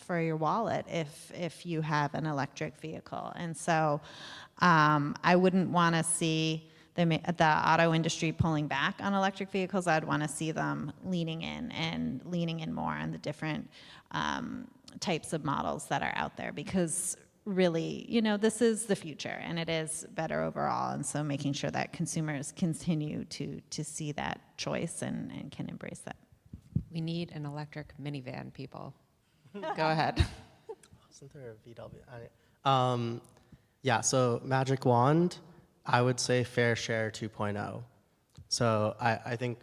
for your wallet if you have an electric vehicle. And so I wouldn't want to see the auto industry pulling back on electric vehicles. I'd want to see them leaning in more on the different types of models that are out there, because really, this is the future and it is better overall. And so making sure that consumers continue to see that choice and can embrace that. We need an electric minivan, people. Go ahead. Wasn't there a VW? Yeah, so magic wand, I would say fair share 2.0. So I think,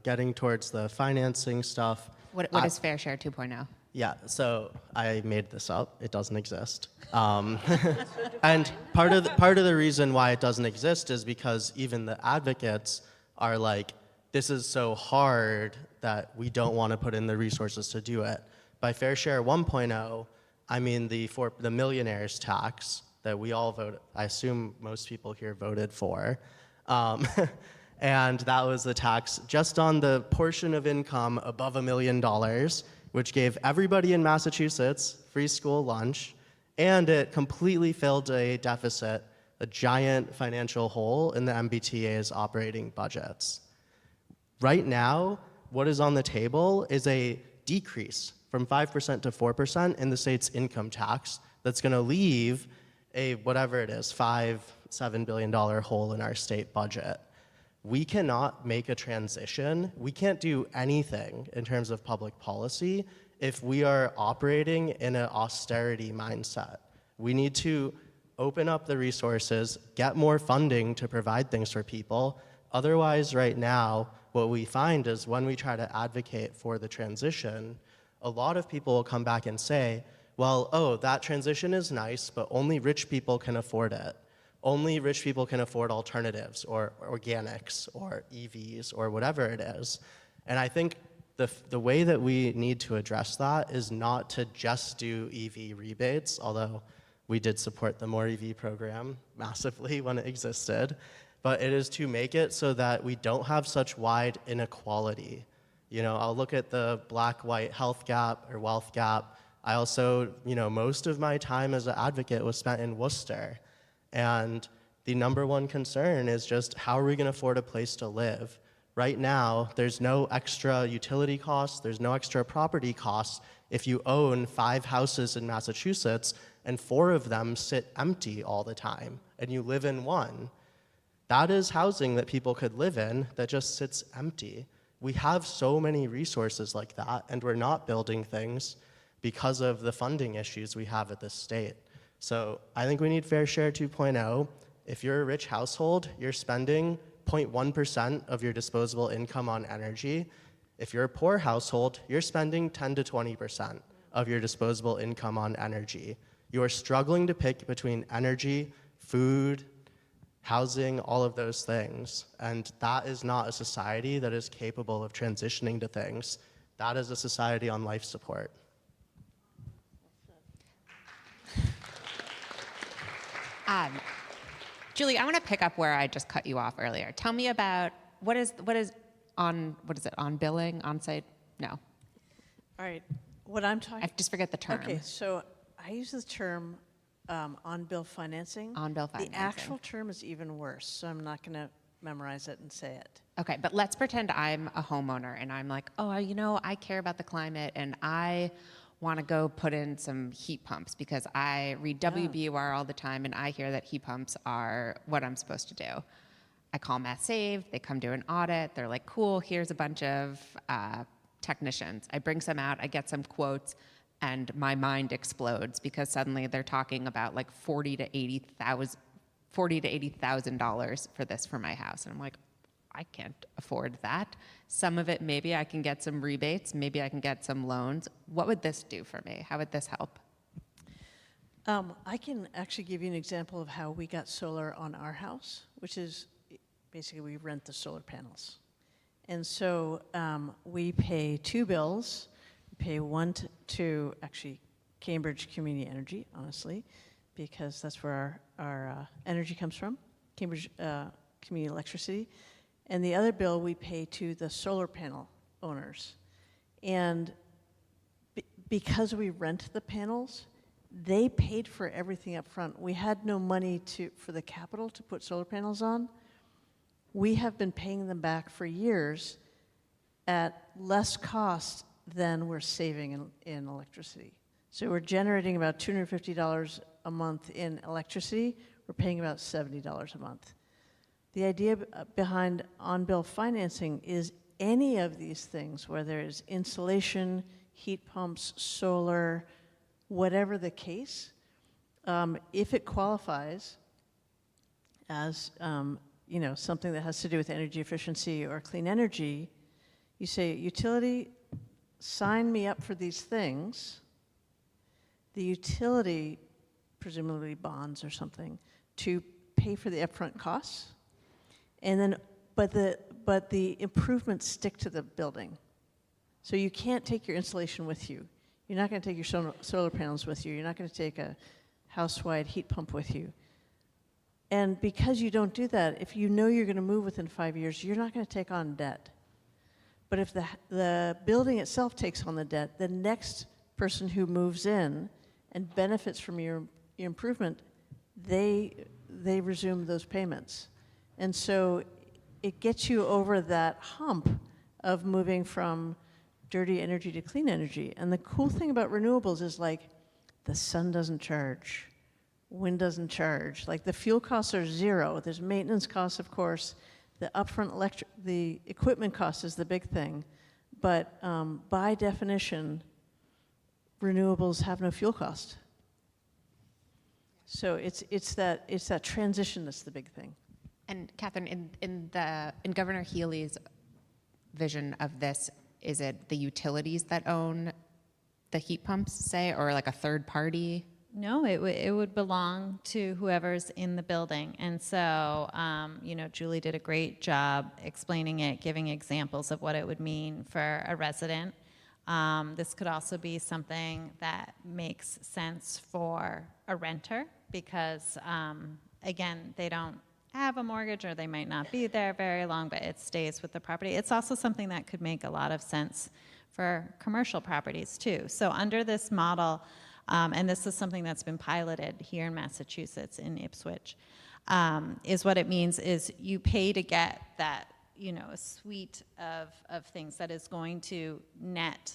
getting towards the financing stuff. What is Fair Share 2.0? Yeah, so I made this up. It doesn't exist. And part of the reason why it doesn't exist is because even the advocates are like, this is so hard that we don't want to put in the resources to do it. By Fair Share 1.0, I mean the millionaire's tax that we all voted, I assume most people here voted for. And that was the tax just on the portion of income above $1 million, which gave everybody in Massachusetts free school lunch, and it completely filled a deficit, a giant financial hole in the MBTA's operating budgets. Right now, what is on the table is a decrease from 5% to 4% in the state's income tax that's going to leave a, whatever it is, $5-7 billion hole in our state budget. We cannot make a transition. We can't do anything in terms of public policy if we are operating in an austerity mindset. We need to open up the resources, get more funding to provide things for people. Otherwise, right now, what we find is when we try to advocate for the transition, a lot of people will come back and say, well, oh, that transition is nice, but only rich people can afford it. Only rich people can afford alternatives or organics or EVs or whatever it is. And I think the way that we need to address that is not to just do EV rebates, although we did support the More EV program massively when it existed, but it is to make it so that we don't have such wide inequality. You know, I'll look at the black-white health gap or wealth gap. I also, most of my time as an advocate was spent in Worcester. And the number one concern is just how are we going to afford a place to live? Right now, there's no extra utility costs, there's no extra property costs if you own 5 houses in Massachusetts and 4 of them sit empty all the time and you live in one. That is housing that people could live in that just sits empty. We have so many resources like that, and we're not building things because of the funding issues we have at this state. So I think we need Fair Share 2.0. If you're a rich household, you're spending 0.1% of your disposable income on energy. If you're a poor household, you're spending 10 to 20% of your disposable income on energy. You are struggling to pick between energy, food, housing, all of those things. And that is not a society that is capable of transitioning to things. That is a society on life support. Julie, I want to pick up where I just cut you off earlier. Tell me about what is on billing, on-site? No. All right, what I'm talking. I just forget the term. Okay, so I use the term on-bill financing. On-bill financing. The actual term is even worse, so I'm not going to memorize it and say it. Okay, but let's pretend I'm a homeowner and I'm like, oh, I care about the climate and I want to go put in some heat pumps because I read WBUR all the time and I hear that heat pumps are what I'm supposed to do. I call Mass Save, they come do an audit, they're like, cool, here's a bunch of technicians. I bring some out, I get some quotes, and my mind explodes because suddenly they're talking about like $40,000 to $80,000 for this for my house. And I'm like, I can't afford that. Some of it, maybe I can get some rebates, maybe I can get some loans. What would this do for me? How would this help? I can actually give you an example of how we got solar on our house, which is basically we rent the solar panels. And so we pay 2 bills. We pay one to actually Cambridge Community Energy, honestly, because that's where our energy comes from, Cambridge Community Electricity. And the other bill we pay to the solar panel owners. And because we rent the panels, they paid for everything up front. We had no money for the capital to put solar panels on. We have been paying them back for years at less cost than we're saving in electricity. So we're generating about $250 a month in electricity. We're paying about $70 a month. The idea behind on-bill financing is any of these things, whether it's insulation, heat pumps, solar, whatever the case, if it qualifies as something that has to do with energy efficiency or clean energy, you say, utility, sign me up for these things. The utility, presumably bonds or something, to pay for the upfront costs. And then, but the improvements stick to the building. So you can't take your insulation with you. You're not going to take your solar panels with you. You're not going to take a house-wide heat pump with you. And because you don't do that, if you know you're going to move within 5 years, you're not going to take on debt. But if the building itself takes on the debt, the next person who moves in and benefits from your improvement, they resume those payments. And so it gets you over that hump of moving from dirty energy to clean energy. And the cool thing about renewables is like the sun doesn't charge, wind doesn't charge. Like the fuel costs are zero. There's maintenance costs, of course. The upfront the equipment cost is the big thing. But by definition, renewables have no fuel cost. So it's that transition that's the big thing. And Katherine, in Governor Healy's vision of this, is it the utilities that own the heat pumps, say, or like a third party? No, it would belong to whoever's in the building. And so, Julie did a great job explaining it, giving examples of what it would mean for a resident. This could also be something that makes sense for a renter because, again, they don't have a mortgage or they might not be there very long, but it stays with the property. It's also something that could make a lot of sense for commercial properties too. So under this model, and this is something that's been piloted here in Massachusetts in Ipswich, is what it means is you pay to get that, a suite of things that is going to net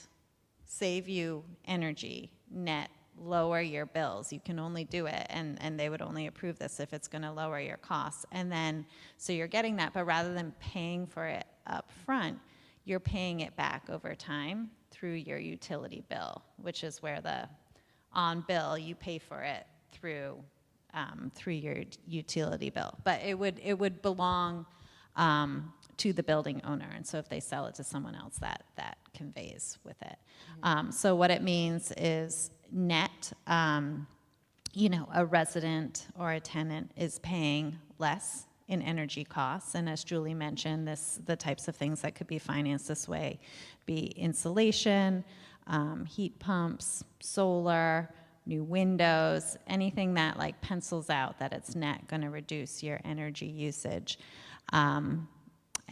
save you energy, net lower your bills. You can only do it, and they would only approve this if it's going to lower your costs. And then, so you're getting that, but rather than paying for it up front, you're paying it back over time through your utility bill, which is where the on bill, you pay for it through your utility bill. But it would belong to the building owner, and so if they sell it to someone else, that conveys with it. So what it means is net, a resident or a tenant is paying less in energy costs, and as Julie mentioned, the types of things that could be financed this way be insulation, heat pumps, solar, new windows, anything that like pencils out that it's net going to reduce your energy usage.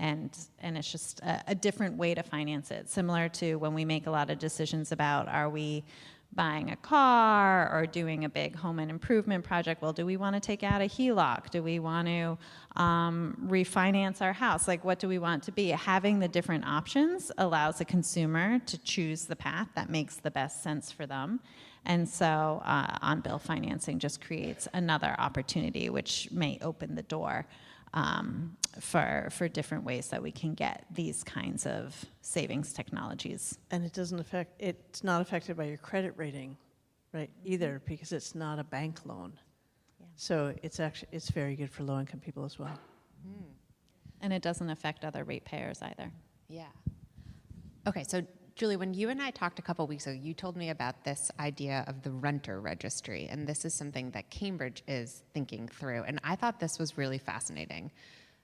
And it's just a different way to finance it, similar to when we make a lot of decisions about are we buying a car or doing a big home and improvement project. Well, do we want to take out a HELOC? Do we want to refinance our house? Like, what do we want to be? Having the different options allows the consumer to choose the path that makes the best sense for them. And so on-bill financing just creates another opportunity, which may open the door for different ways that we can get these kinds of savings technologies. And it's not affected by your credit rating, right, either, because it's not a bank loan. Yeah. So it's very good for low-income people as well. And it doesn't affect other ratepayers either. Yeah. Okay, so Julie, when you and I talked a couple weeks ago, you told me about this idea of the renter registry, and this is something that Cambridge is thinking through, and I thought this was really fascinating.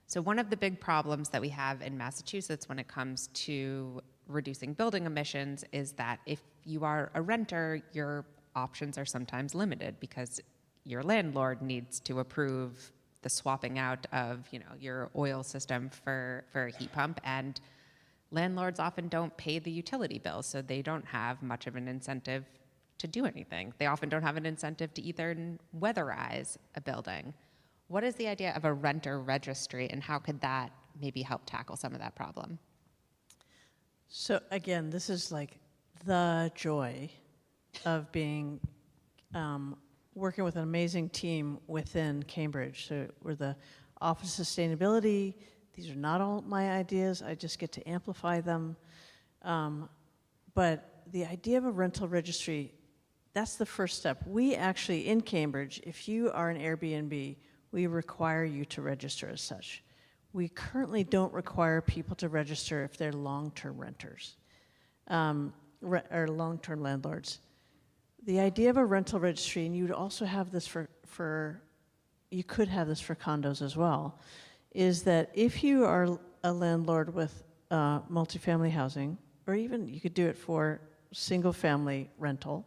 So one of the big problems that we have in Massachusetts when it comes to reducing building emissions is that if you are a renter, your options are sometimes limited because your landlord needs to approve the swapping out of, your oil system for a heat pump, and landlords often don't pay the utility bill, so they don't have much of an incentive to do anything. They often don't have an incentive to either weatherize a building. What is the idea of a renter registry, and how could that maybe help tackle some of that problem? So again, this is like the joy of being working with an amazing team within Cambridge. So we're the Office of Sustainability. These are not all my ideas. I just get to amplify them. But the idea of a rental registry, that's the first step. We actually, in Cambridge, if you are an Airbnb, we require you to register as such. We currently don't require people to register if they're long-term renters or long-term landlords. The idea of a rental registry, and you would also have this you could have this for condos as well, is that if you are a landlord with multifamily housing, or even you could do it for single-family rental,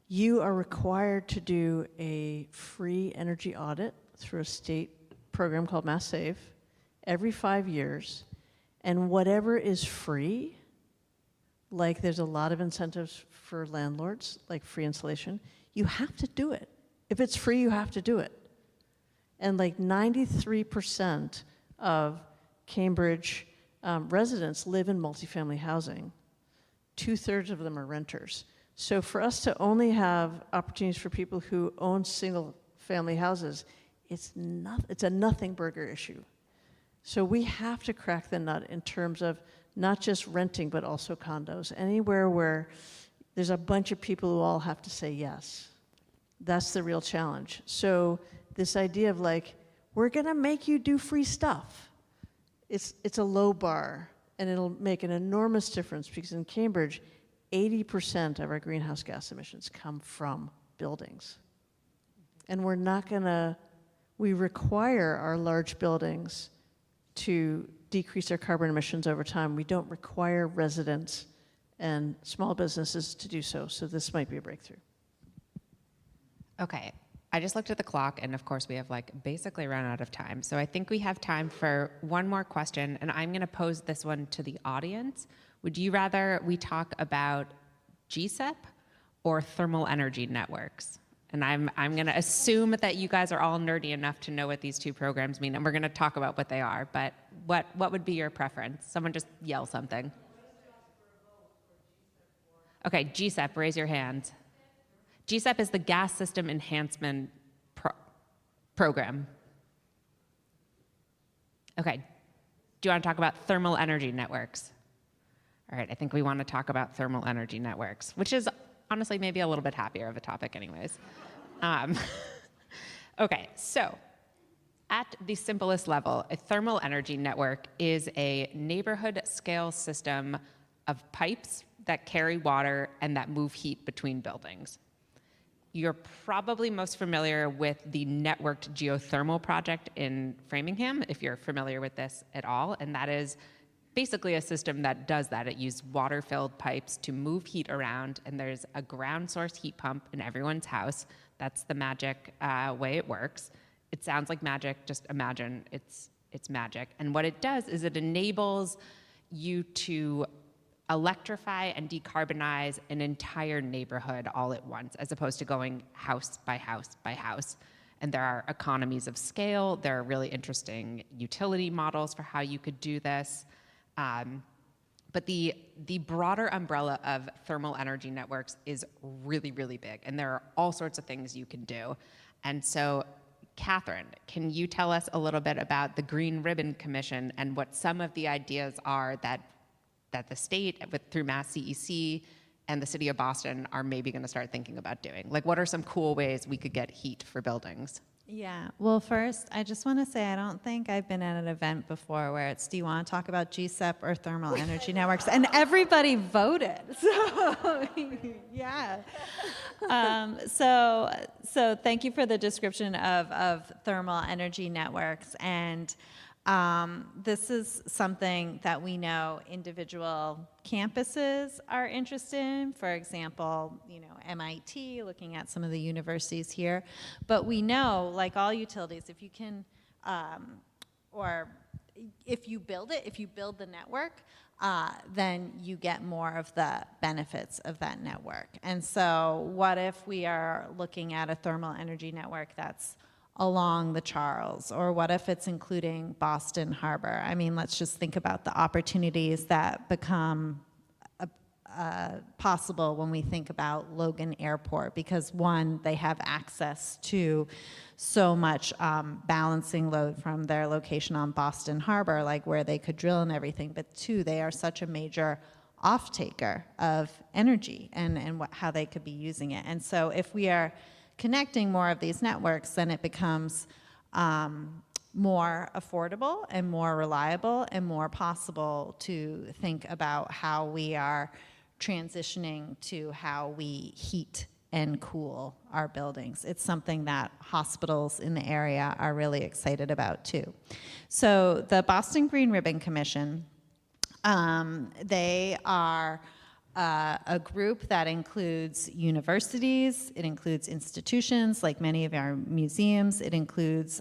you are required to do a free energy audit through a state program called Mass Save every 5 years, and whatever is free, like there's a lot of incentives for landlords, like free insulation, you have to do it. If it's free, you have to do it. And like 93% of Cambridge residents live in multifamily housing. 2/3 of them are renters. So for us to only have opportunities for people who own single-family houses, it's a nothing burger issue. So we have to crack the nut in terms of not just renting, but also condos. Anywhere where there's a bunch of people who all have to say yes. That's the real challenge. So this idea of like, we're going to make you do free stuff. It's a low bar, and it'll make an enormous difference because in Cambridge, 80% of our greenhouse gas emissions come from buildings. And we require our large buildings to decrease their carbon emissions over time. We don't require residents and small businesses to do so, so this might be a breakthrough. Okay, I just looked at the clock, and of course we have like basically run out of time. So I think we have time for one more question, and I'm gonna pose this one to the audience. Would you rather we talk about GSEP or thermal energy networks? And I'm going to assume that you guys are all nerdy enough to know what these two programs mean, and we're going to talk about what they are. But what would be your preference? Someone just yell something. Okay, GSEP, raise your hand. GSEP is the Gas System Enhancement Program. Okay, do you want to talk about thermal energy networks? All right, I think we want to talk about thermal energy networks, which is honestly maybe a little bit happier of a topic anyways. Okay, so at the simplest level, a thermal energy network is a neighborhood scale system of pipes that carry water and that move heat between buildings. You're probably most familiar with the networked geothermal project in Framingham, if you're familiar with this at all, and that is basically a system that does that. It uses water-filled pipes to move heat around, and there's a ground source heat pump in everyone's house. That's the magic way it works. It sounds like magic, just imagine it's magic. And what it does is it enables you to electrify and decarbonize an entire neighborhood all at once, as opposed to going house by house by house. And there are economies of scale. There are really interesting utility models for how you could do this. But the broader umbrella of thermal energy networks is really, really big, and there are all sorts of things you can do. And so, Katherine, can you tell us a little bit about the Green Ribbon Commission and what some of the ideas are that the state, through Mass CEC and the city of Boston, are maybe going to start thinking about doing? Like, what are some cool ways we could get heat for buildings? Yeah, well, first, I just want to say I don't think I've been at an event before where it's, do you want to talk about GSEP or thermal energy networks? And everybody voted. So, yeah. So thank you for the description of thermal energy networks. And this is something that we know individual campuses are interested in. For example, MIT, looking at some of the universities here. But we know, like all utilities, if you can, or if you build the network, then you get more of the benefits of that network. And so what if we are looking at a thermal energy network that's along the Charles, or what if it's including Boston Harbor? I mean, let's just think about the opportunities that become possible when we think about Logan Airport, because one, they have access to so much balancing load from their location on Boston Harbor, like where they could drill and everything, but two, they are such a major off-taker of energy and how they could be using it. And so if we are connecting more of these networks, then it becomes more affordable and more reliable and more possible to think about how we are transitioning to how we heat and cool our buildings. It's something that hospitals in the area are really excited about too. So the Boston Green Ribbon Commission, they are a group that includes universities, it includes institutions like many of our museums, it includes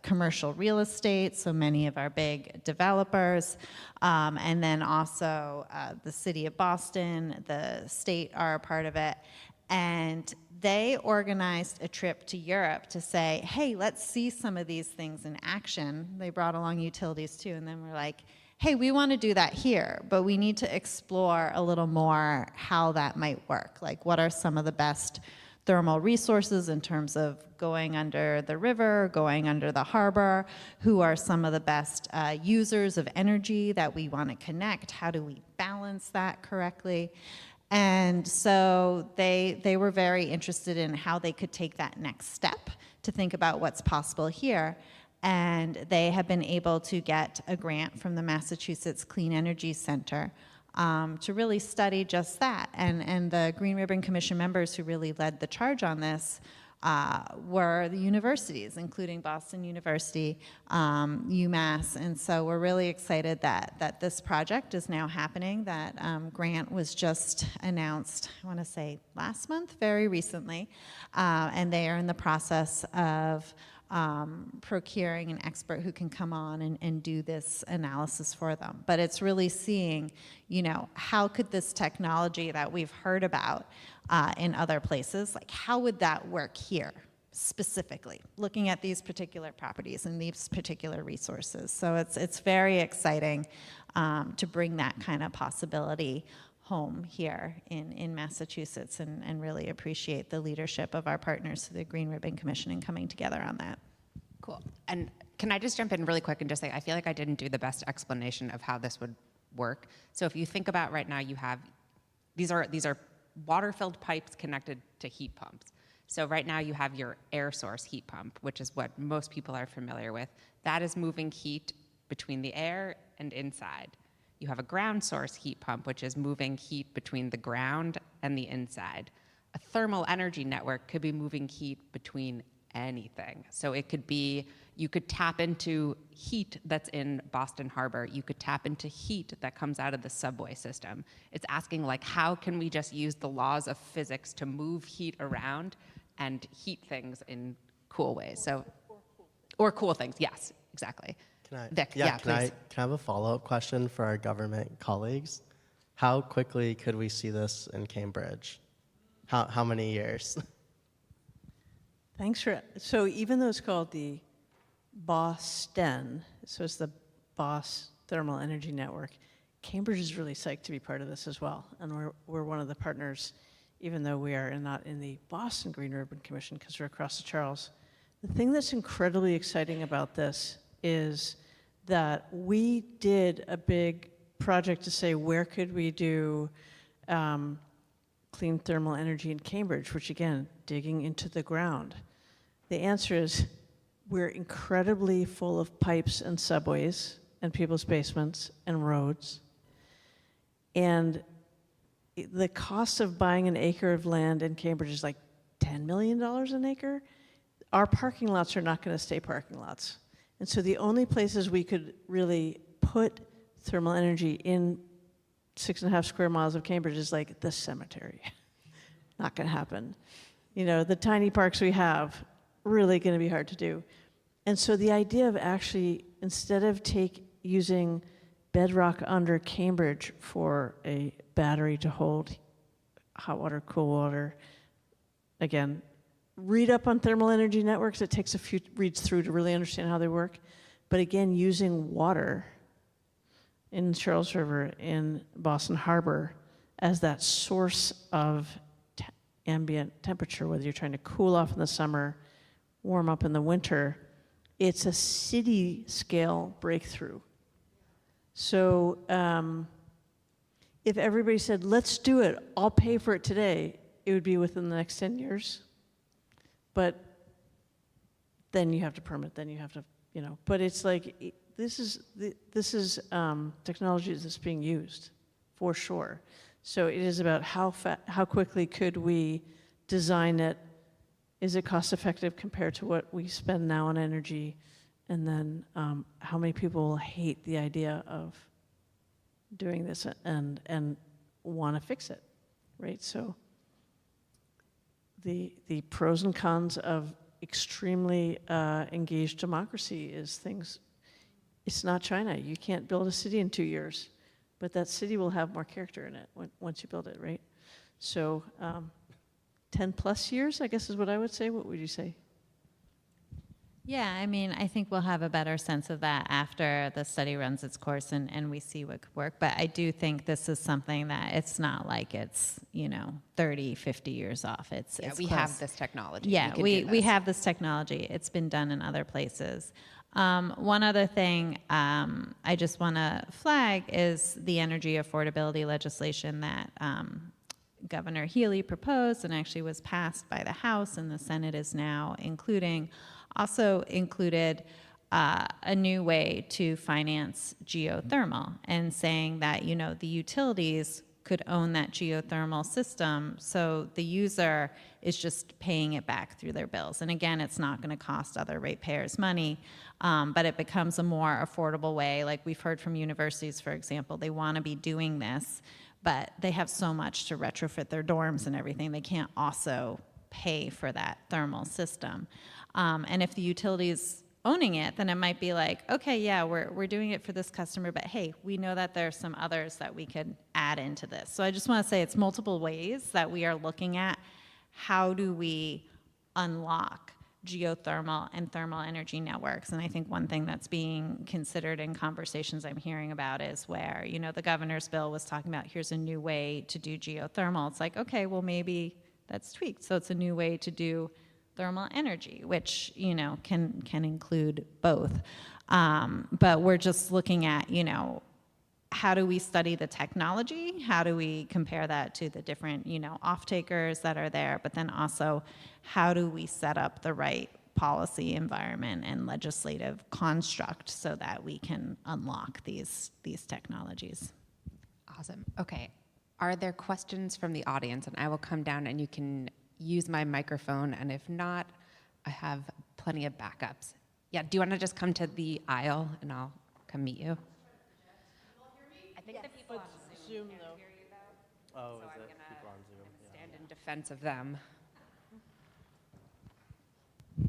commercial real estate, so many of our big developers, and then also the city of Boston, the state are a part of it. And they organized a trip to Europe to say, hey, let's see some of these things in action. They brought along utilities too, and then we're like, hey, we want to do that here, but we need to explore a little more how that might work. Like, what are some of the best thermal resources in terms of going under the river, going under the harbor? Who are some of the best users of energy that we want to connect? How do we balance that correctly? And so they were very interested in how they could take that next step to think about what's possible here. And they have been able to get a grant from the Massachusetts Clean Energy Center to really study just that. And the Green Ribbon Commission members who really led the charge on this were the universities, including Boston University, UMass. And so we're really excited that this project is now happening. That grant was just announced, I want to say last month, very recently. And they are in the process of procuring an expert who can come on and do this analysis for them. But it's really seeing, how could this technology that we've heard about in other places, like how would that work here specifically, looking at these particular properties and these particular resources. So it's very exciting to bring that kind of possibility home here in Massachusetts, and really appreciate the leadership of our partners, the Green Ribbon Commission, in coming together on that. Cool. And can I just jump in really quick and just say, I feel like I didn't do the best explanation of how this would work. So if you think about right now, you have, these are water-filled pipes connected to heat pumps. So right now you have your air source heat pump, which is what most people are familiar with. That is moving heat between the air and inside. You have a ground source heat pump, which is moving heat between the ground and the inside. A thermal energy network could be moving heat between anything. So it could be, you could tap into heat that's in Boston Harbor. You could tap into heat that comes out of the subway system. It's asking, like, how can we just use the laws of physics to move heat around and heat things in cool ways? So, or cool things, yes, exactly. Vic, Can please. I have a follow-up question for our government colleagues? How quickly could we see this in Cambridge? How many years? Thanks for, so even though it's called the Boston, so it's the Bos Thermal Energy Network, Cambridge is really psyched to be part of this as well. And we're one of the partners, even though we are not in the Boston Green Ribbon Commission because we're across the Charles. The thing that's incredibly exciting about this is that we did a big project to say, where could we do clean thermal energy in Cambridge, which again, digging into the ground. The answer is we're incredibly full of pipes and subways and people's basements and roads. And the cost of buying an acre of land in Cambridge is like $10 million an acre. Our parking lots are not going to stay parking lots. And so the only places we could really put thermal energy in 6.5 square miles of Cambridge is like the cemetery. Not going to happen. The tiny parks we have, really going to be hard to do. And so the idea of actually, instead of using bedrock under Cambridge for a battery to hold hot water, cool water, again, read up on thermal energy networks. It takes a few reads through to really understand how they work. But again, using water in Charles River, in Boston Harbor, as that source of ambient temperature, whether you're trying to cool off in the summer, warm up in the winter, it's a city scale breakthrough. So if everybody said, let's do it, I'll pay for it today, it would be within the next 10 years. But then you have to permit, then you have to, but it's like, this is technology that's being used, for sure. So it is about how quickly could we design it? Is it cost effective compared to what we spend now on energy? And then how many people will hate the idea of doing this and want to fix it, right? So the pros and cons of extremely engaged democracy is things. It's not China. You can't build a city in 2 years, but that city will have more character in it once you build it, right? So 10 plus years, I guess, is what I would say. What would you say? Yeah, I mean, I think we'll have a better sense of that after the study runs its course and we see what could work. But I do think this is something that it's not like it's, 30, 50 years off. It's We close. have this technology. Yeah, can we do this. have this technology. It's been done in other places. One other thing I just want to flag is the energy affordability legislation that Governor Healy proposed and actually was passed by the House, and the Senate is now also included a new way to finance geothermal, and saying that, the utilities could own that geothermal system, so the user is just paying it back through their bills. And again, it's not going to cost other ratepayers money, but it becomes a more affordable way. Like we've heard from universities, for example, they want to be doing this, but they have so much to retrofit their dorms and everything, they can't also pay for that thermal system. And if the utility's owning it, then it might be like, okay, yeah, we're doing it for this customer, but hey, we know that there's some others that we could add into this. So I just want to say it's multiple ways that we are looking at how do we unlock geothermal and thermal energy networks. And I think one thing that's being considered in conversations I'm hearing about is where, the governor's bill was talking about here's a new way to do geothermal. It's like, okay, well, maybe that's tweaked. So it's a new way to do thermal energy, which, can include both. But we're just looking at, how do we study the technology? How do we compare that to the different, off-takers that are there? But then also, how do we set up the right policy environment and legislative construct so that we can unlock these technologies? Awesome. Okay. Are there questions from the audience? And I will come down and you can use my microphone. And if not, I have plenty of backups. Yeah, do you want to just come to the aisle and I'll come meet you? I think the people on Zoom can't hear you though. Oh, So is I'm it gonna people on Zoom? Yeah. stand in defense of them.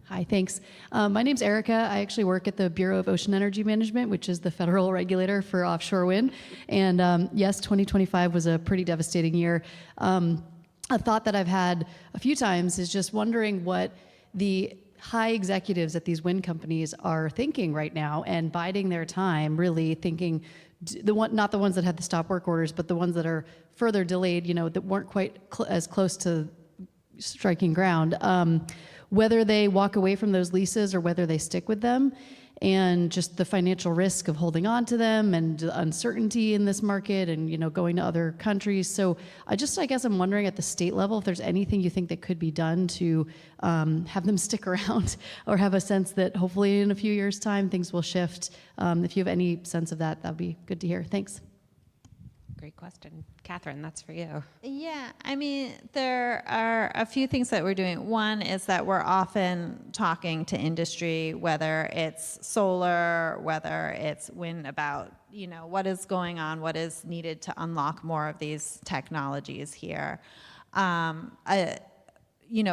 Hi, thanks. My name's Erica. I actually work at the Bureau of Ocean Energy Management, which is the federal regulator for offshore wind. And yes, 2025 was a pretty devastating year. A thought that I've had a few times is just wondering what the high executives at these wind companies are thinking right now and biding their time, really thinking, not the ones that had the stop work orders, but the ones that are further delayed, that weren't quite as close to striking ground, whether they walk away from those leases or whether they stick with them, and just the financial risk of holding on to them and uncertainty in this market and, going to other countries. So I guess I'm wondering at the state level if there's anything you think that could be done to have them stick around or have a sense that hopefully in a few years' time things will shift. If you have any sense of that, that'd be good to hear. Thanks. Great question. Catherine, that's for you. Yeah, I mean, there are a few things that we're doing. One is that we're often talking to industry, whether it's solar, whether it's wind, about, what is going on, what is needed to unlock more of these technologies here.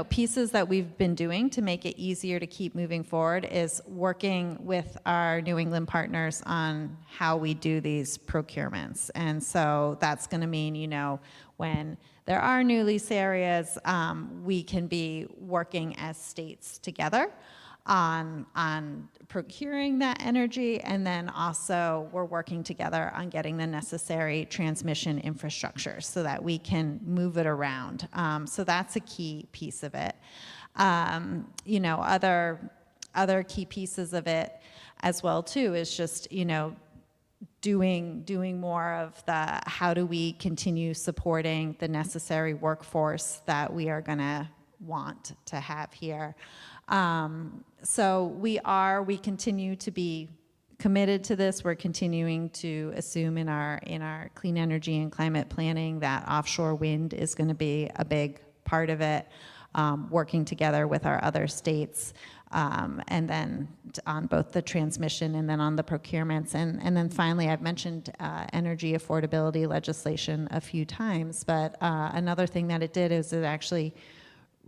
Pieces that we've been doing to make it easier to keep moving forward is working with our New England partners on how we do these procurements. And so that's going to mean, when there are new lease areas, we can be working as states together on procuring that energy, and then also we're working together on getting the necessary transmission infrastructure so that we can move it around. So that's a key piece of it. Other key pieces of it as well too is just doing more of the how do we continue supporting the necessary workforce that we are going to want to have here. So we continue to be committed to this. We're continuing to assume in our clean energy and climate planning that offshore wind is going to be a big part of it. working together with our other states, and then on both the transmission and then on the procurements. And then finally, I've mentioned energy affordability legislation a few times, but another thing that it did is it actually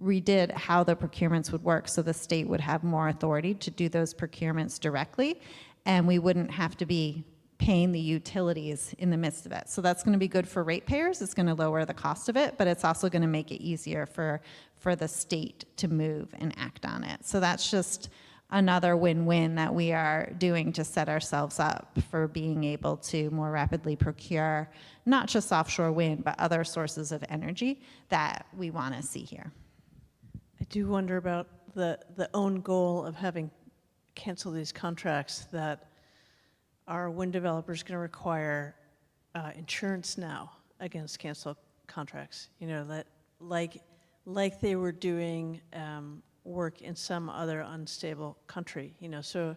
redid how the procurements would work, so the state would have more authority to do those procurements directly, and we wouldn't have to be paying the utilities in the midst of it. So that's going to be good for ratepayers. It's going to lower the cost of it, but it's also going to make it easier for the state to move and act on it. So that's just another win-win that we are doing to set ourselves up for being able to more rapidly procure not just offshore wind, but other sources of energy that we want to see here. I do wonder about the own goal of having canceled these contracts, that are wind developers going to require insurance now against canceled contracts? You know, that like they were doing work in some other unstable country. You know, so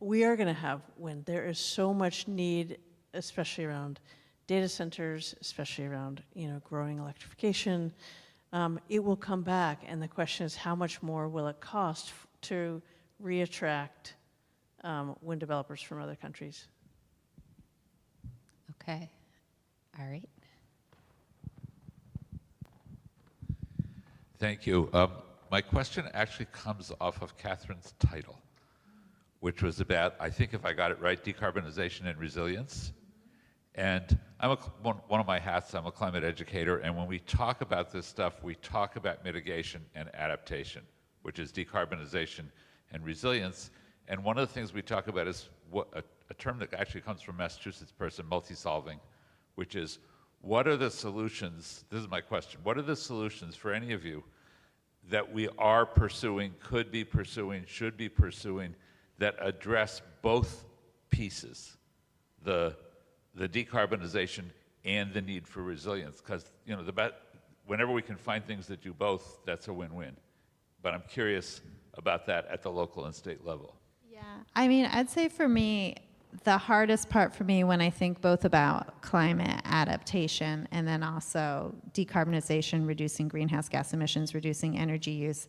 we are going to have wind. There is so much need, especially around data centers, especially around, you know, growing electrification. It will come back, and the question is, how much more will it cost to reattract wind developers from other countries? Okay. All right. Thank you. My question actually comes off of Katherine's title, which was about, I think if I got it right, decarbonization and resilience. And one of my hats, I'm a climate educator, and when we talk about this stuff, we talk about mitigation and adaptation, which is decarbonization and resilience. And one of the things we talk about is a term that actually comes from a Massachusetts person, multi-solving, which is, what are the solutions, this is my question, what are the solutions for any of you that we are pursuing, could be pursuing, should be pursuing, that address both pieces, the decarbonization and the need for resilience? Because, you know, whenever we can find things that do both, that's a win-win. But I'm curious about that at the local and state level. Yeah, I mean, I'd say for me, the hardest part for me when I think both about climate adaptation and then also decarbonization, reducing greenhouse gas emissions, reducing energy use,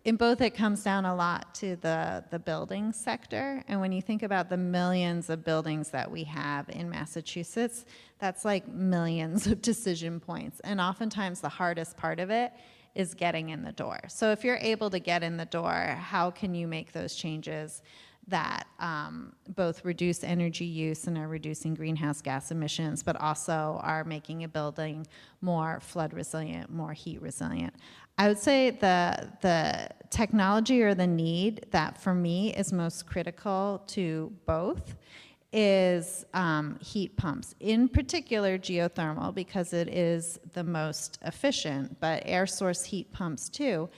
in both it comes down a lot to the building sector. And when you think about the millions of buildings that we have in Massachusetts, that's like millions of decision points. And oftentimes the hardest part of it is getting in the door. So if you're able to get in the door, how can you make those changes that both reduce energy use and are reducing greenhouse gas emissions, but also are making a building more flood resilient, more heat resilient? I would say the technology or the need that for me is most critical to both is heat pumps, in particular geothermal, because it is the most efficient, but air source heat pumps too.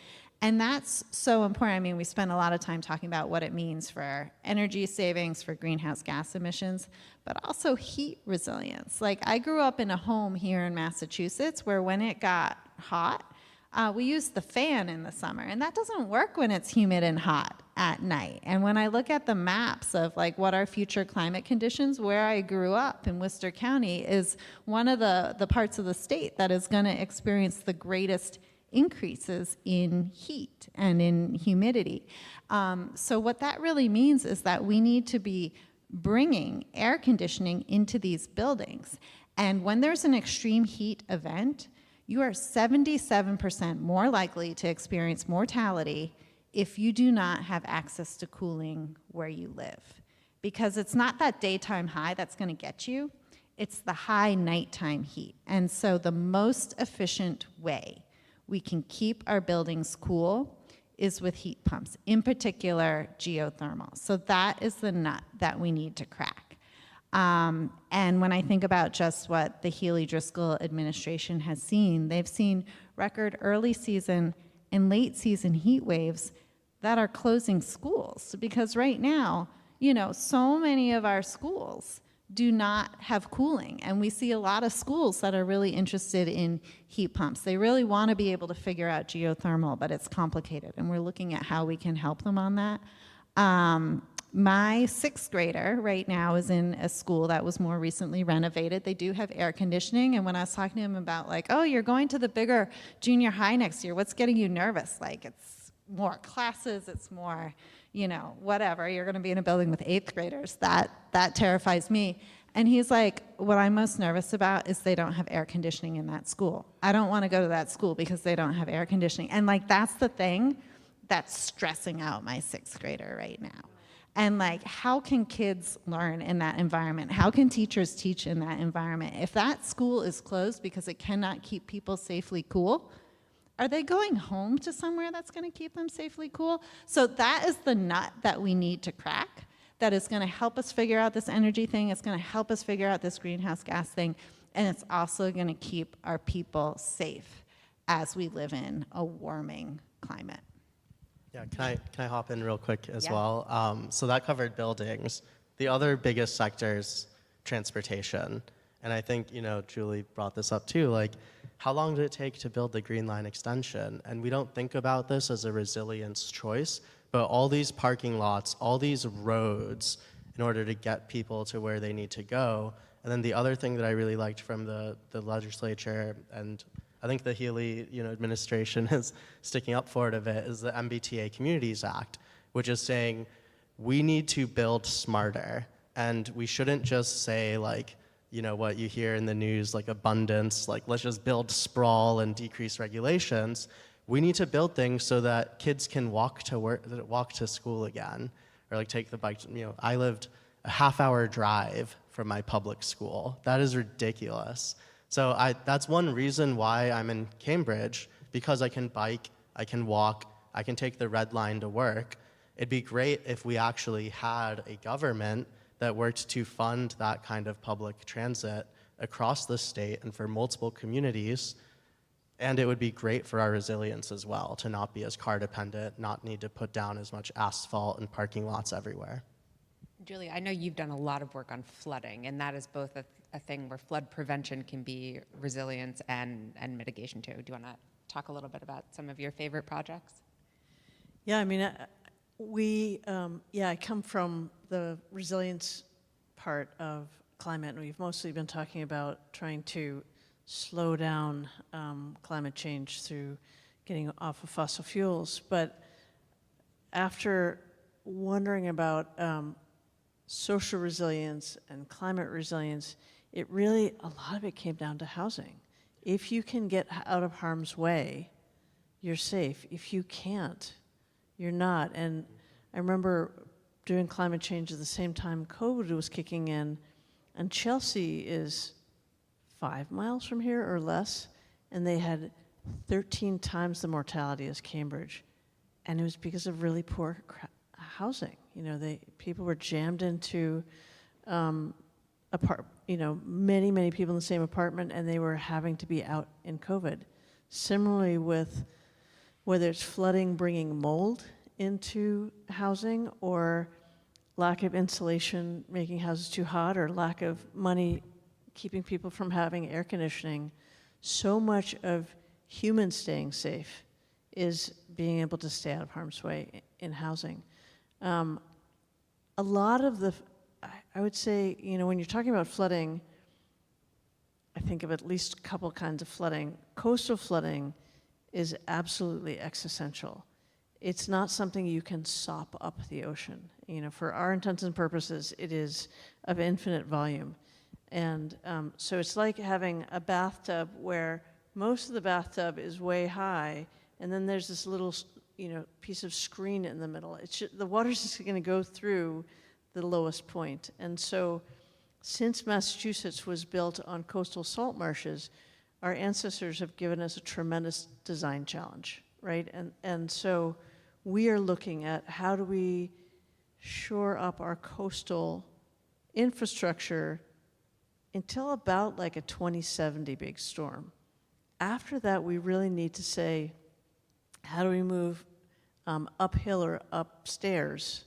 And that's so important. I mean, we spend a lot of time talking about what it means for energy savings, for greenhouse gas emissions, but also heat resilience. Like, I grew up in a home here in Massachusetts where when it got hot, we used the fan in the summer, and that doesn't work when it's humid and hot at night. And when I look at the maps of like what are future climate conditions, where I grew up in Worcester County is one of the parts of the state that is going to experience the greatest increases in heat and in humidity. So what that really means is that we need to be bringing air conditioning into these buildings. And when there's an extreme heat event, you are 77% more likely to experience mortality if you do not have access to cooling where you live. Because it's not that daytime high that's going to get you, it's the high nighttime heat. And so the most efficient way we can keep our buildings cool is with heat pumps, in particular geothermal. So that is the nut that we need to crack. And when I think about just what the Healey-Driscoll administration has seen, they've seen record early season and late season heat waves that are closing schools. Because right now, you know, so many of our schools do not have cooling. And we see a lot of schools that are really interested in heat pumps. They really want to be able to figure out geothermal, but it's complicated. And we're looking at how we can help them on that. My sixth grader right now is in a school that was more recently renovated. They do have air conditioning, and when I was talking to him about like, oh, you're going to the bigger junior high next year, what's getting you nervous? Like, it's more classes, it's more, you know, whatever. You're going to be in a building with eighth graders. That terrifies me. And he's like, what I'm most nervous about is they don't have air conditioning in that school. I don't want to go to that school because they don't have air conditioning. And like, that's the thing that's stressing out my sixth grader right now. And like, how can kids learn in that environment? How can teachers teach in that environment? If that school is closed because it cannot keep people safely cool, are they going home to somewhere that's going to keep them safely cool? So that is the nut that we need to crack, that is going to help us figure out this energy thing. It's going to help us figure out this greenhouse gas thing. And it's also going to keep our people safe as we live in a warming climate. Yeah, can I hop in real quick as Yeah. well? So that covered buildings. The other biggest sector is transportation. And I think, you know, Julie brought this up too, like, how long did it take to build the Green Line extension? And we don't think about this as a resilience choice, but all these parking lots, all these roads in order to get people to where they need to go. And then the other thing that I really liked from the legislature, and I think the Healy, you know, administration is sticking up for it a bit, is the MBTA Communities Act, which is saying we need to build smarter. And we shouldn't just say, like, you know, what you hear in the news, like abundance, like let's just build sprawl and decrease regulations. We need to build things so that kids can walk to school again, or like take the bike. You know, I lived a half-hour drive from my public school. That is ridiculous. So that's one reason why I'm in Cambridge, because I can bike, I can walk, I can take the red line to work. It'd be great if we actually had a government that worked to fund that kind of public transit across the state and for multiple communities. And it would be great for our resilience as well, to not be as car dependent, not need to put down as much asphalt and parking lots everywhere. Julie, I know you've done a lot of work on flooding, and that is both a thing where flood prevention can be resilience and mitigation too. Do you want to talk a little bit about some of your favorite projects? Yeah, I mean, I come from the resilience part of climate, and we've mostly been talking about trying to slow down climate change through getting off of fossil fuels. But after wondering about social resilience and climate resilience, a lot of it came down to housing. If you can get out of harm's way, you're safe. If you can't, you're not. And I remember doing climate change at the same time COVID was kicking in, and Chelsea is 5 miles from here or less, and they had 13 times the mortality as Cambridge. And it was because of really poor housing. You know, people were jammed into many people in the same apartment, and they were having to be out in COVID. Similarly with whether it's flooding bringing mold into housing, or lack of insulation making houses too hot, or lack of money keeping people from having air conditioning, so much of humans staying safe is being able to stay out of harm's way in housing. A lot of I would say, you know, when you're talking about flooding, I think of at least a couple kinds of flooding. Coastal flooding is absolutely existential. It's not something you can sop up the ocean. You know, for our intents and purposes, it is of infinite volume. And so it's like having a bathtub where most of the bathtub is way high, and then there's this little, you know, piece of screen in the middle. The water's just going to go through the lowest point. And so since Massachusetts was built on coastal salt marshes, our ancestors have given us a tremendous design challenge, right? And so we are looking at how do we shore up our coastal infrastructure until about like a 2070 big storm. After that, we really need to say, how do we move uphill or upstairs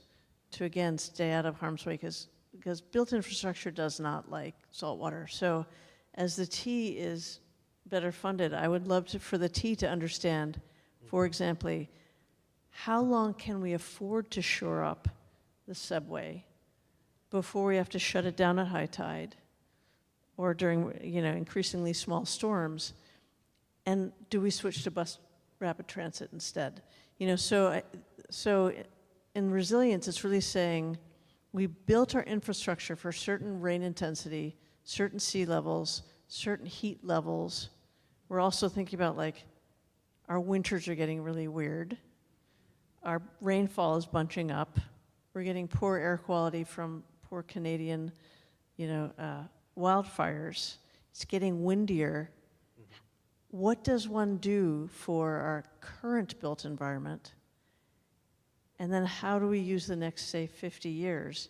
to, again, stay out of harm's way? Because built infrastructure does not like salt water. So as the T is better funded, I would love for the T to understand, for example, how long can we afford to shore up the subway before we have to shut it down at high tide or during, increasingly small storms? And do we switch to bus rapid transit instead? So in resilience, it's really saying we built our infrastructure for certain rain intensity, certain sea levels, certain heat levels. We're also thinking about our winters are getting really weird. Our rainfall is bunching up. We're getting poor air quality from poor Canadian, wildfires. It's getting windier. What does one do for our current built environment? And then how do we use the next, say, 50 years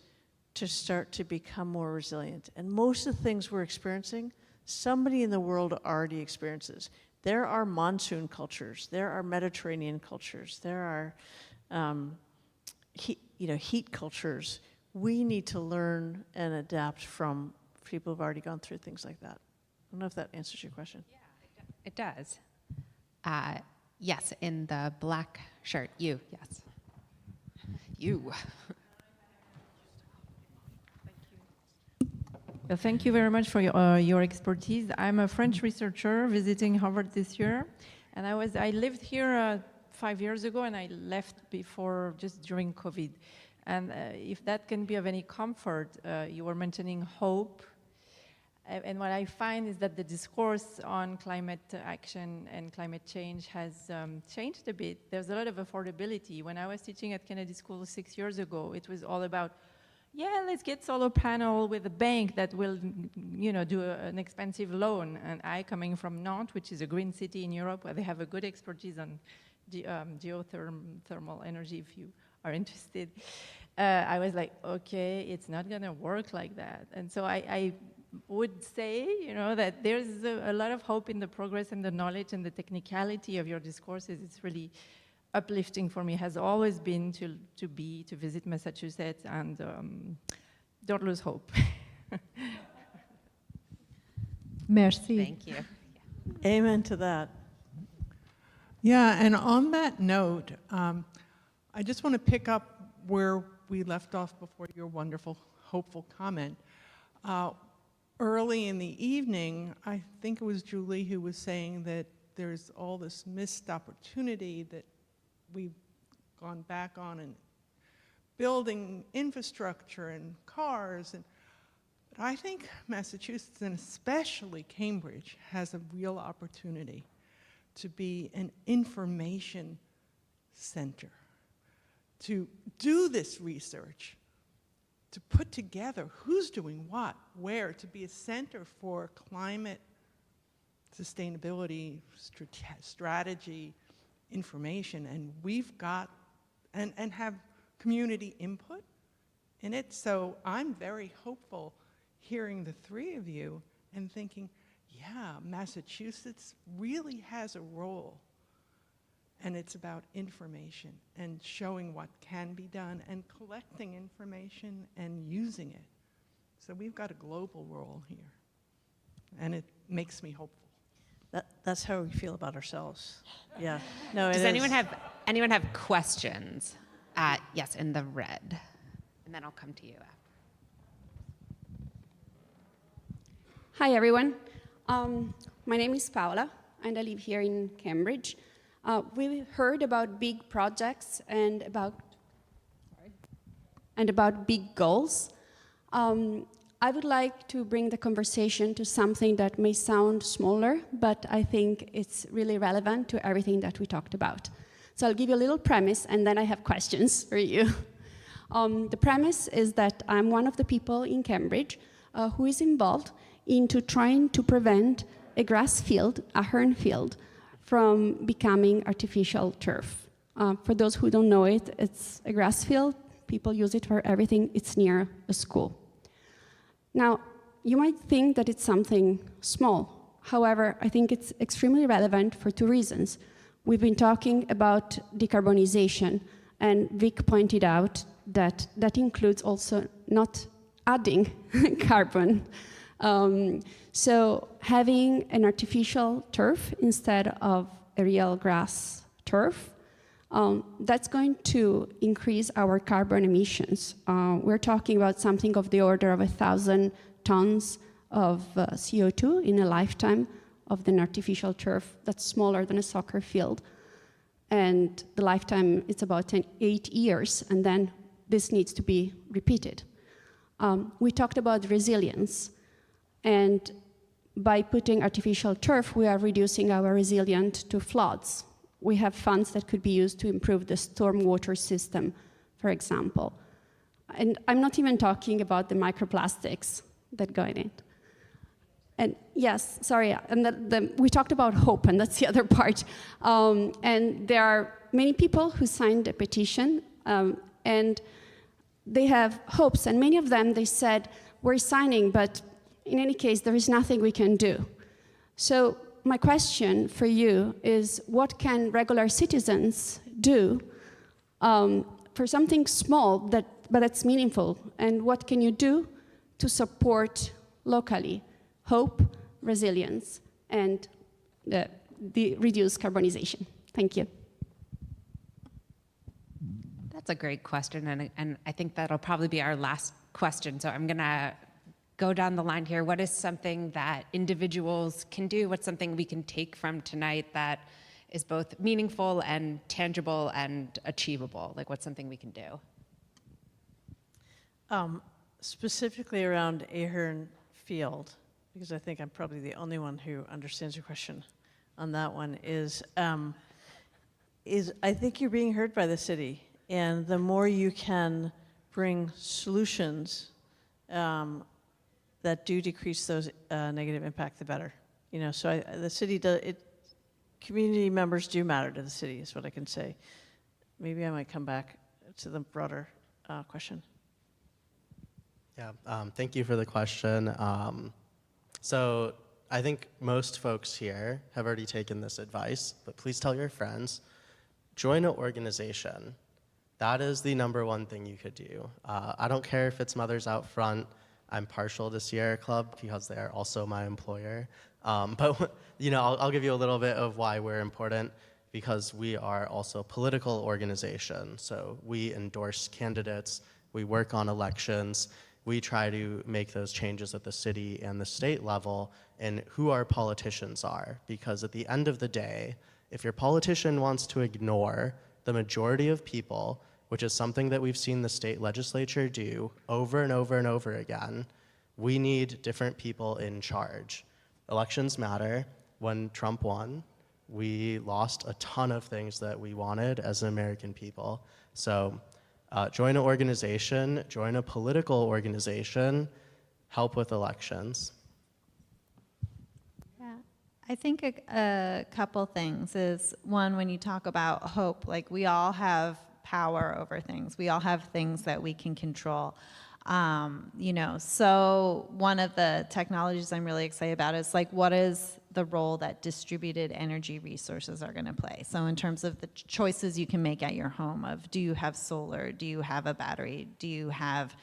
to start to become more resilient? And most of the things we're experiencing, somebody in the world already experiences. There are monsoon cultures. There are Mediterranean cultures. There are heat cultures. We need to learn and adapt from people who've already gone through things like that. I don't know if that answers your question. Yeah, it does. Yes, in the black shirt. You, yes. You. Thank you very much for your expertise. I'm a French researcher visiting Harvard this year, and I lived here 5 years ago, and I left before, just during COVID. And if that can be of any comfort, you were mentioning hope. And what I find is that the discourse on climate action and climate change has changed a bit. There's a lot of affordability. When I was teaching at Kennedy School 6 years ago, it was all about, yeah, let's get solar panel with a bank that will, do an expensive loan. And I, coming from Nantes, which is a green city in Europe, where they have a good expertise on geothermal energy, if you are interested, I was like, okay, it's not going to work like that. And so I would say, that there's a lot of hope in the progress and the knowledge and the technicality of your discourses. It's really uplifting for me, has always been to visit Massachusetts, and don't lose hope. Merci. Thank you. Amen to that. Yeah, and on that note, I just want to pick up where we left off before your wonderful, hopeful comment. Early in the evening, I think it was Julie who was saying that there's all this missed opportunity that we've gone back on in building infrastructure and cars. But I think Massachusetts, and especially Cambridge, has a real opportunity to be an information center, to do this research, to put together who's doing what, where, to be a center for climate sustainability, strategy, information, and we've got, and have community input in it. So I'm very hopeful hearing the three of you and thinking, yeah, Massachusetts really has a role. And it's about information and showing what can be done and collecting information and using it. So we've got a global role here. And it makes me hopeful. That's how we feel about ourselves. Yeah. No. Does anyone have questions? Yes, in the red, and then I'll come to you after. Hi, everyone. My name is Paola, and I live here in Cambridge. We heard about big projects and about big goals. I would like to bring the conversation to something that may sound smaller, but I think it's really relevant to everything that we talked about. So I'll give you a little premise, and then I have questions for you. The premise is that I'm one of the people in Cambridge who is involved into trying to prevent a grass field, a hern field, from becoming artificial turf. For those who don't know it, it's a grass field. People use it for everything. It's near a school. Now, you might think that it's something small. However, I think it's extremely relevant for two reasons. We've been talking about decarbonization, and Vic pointed out that that includes also not adding carbon. So having an artificial turf instead of a real grass turf that's going to increase our carbon emissions. We're talking about something of the order of 1,000 tons of CO2 in a lifetime of an artificial turf that's smaller than a soccer field. And the lifetime, it's about 8 years, and then this needs to be repeated. We talked about resilience, and by putting artificial turf, we are reducing our resilience to floods. We have funds that could be used to improve the stormwater system, for example. And I'm not even talking about the microplastics that go in it. And yes, sorry, and we talked about hope, and that's the other part. And there are many people who signed a petition, and they have hopes, and many of them, they said, we're signing, but in any case, there is nothing we can do. So my question for you is, what can regular citizens do for something small, but that's meaningful? And what can you do to support locally hope, resilience, and the reduce carbonization? Thank you. That's a great question, and I think that'll probably be our last question. So I'm gonna go down the line here. What is something that individuals can do? What's something we can take from tonight that is both meaningful and tangible and achievable? Like, what's something we can do? Specifically around Ahern Field, because I think I'm probably the only one who understands your question on that one, is I think you're being heard by the city. And the more you can bring solutions that do decrease those negative impact, the better. You know, so the city does it. Community members do matter to the city, is what I can say. Maybe I might come back to the broader question. Yeah, thank you for the question. So I think most folks here have already taken this advice, but please tell your friends, join an organization. That is the #1 thing you could do. I don't care if it's Mothers Out Front. I'm partial to Sierra Club because they are also my employer. But you know, I'll give you a little bit of why we're important, because we are also a political organization. So we endorse candidates, we work on elections, we try to make those changes at the city and the state level in who our politicians are. Because at the end of the day, if your politician wants to ignore the majority of people, which is something that we've seen the state legislature do over and over and over again, we need different people in charge. Elections matter. When Trump won, we lost a ton of things that we wanted as an American people. So join an organization, join a political organization, help with elections. I think a couple things is, one, when you talk about hope, like, we all have power over things. We all have things that we can control. You know, so one of the technologies I'm really excited about is, like, what is the role that distributed energy resources are going to play? So in terms of the choices you can make at your home of, do you have solar? Do you have a battery? Do you have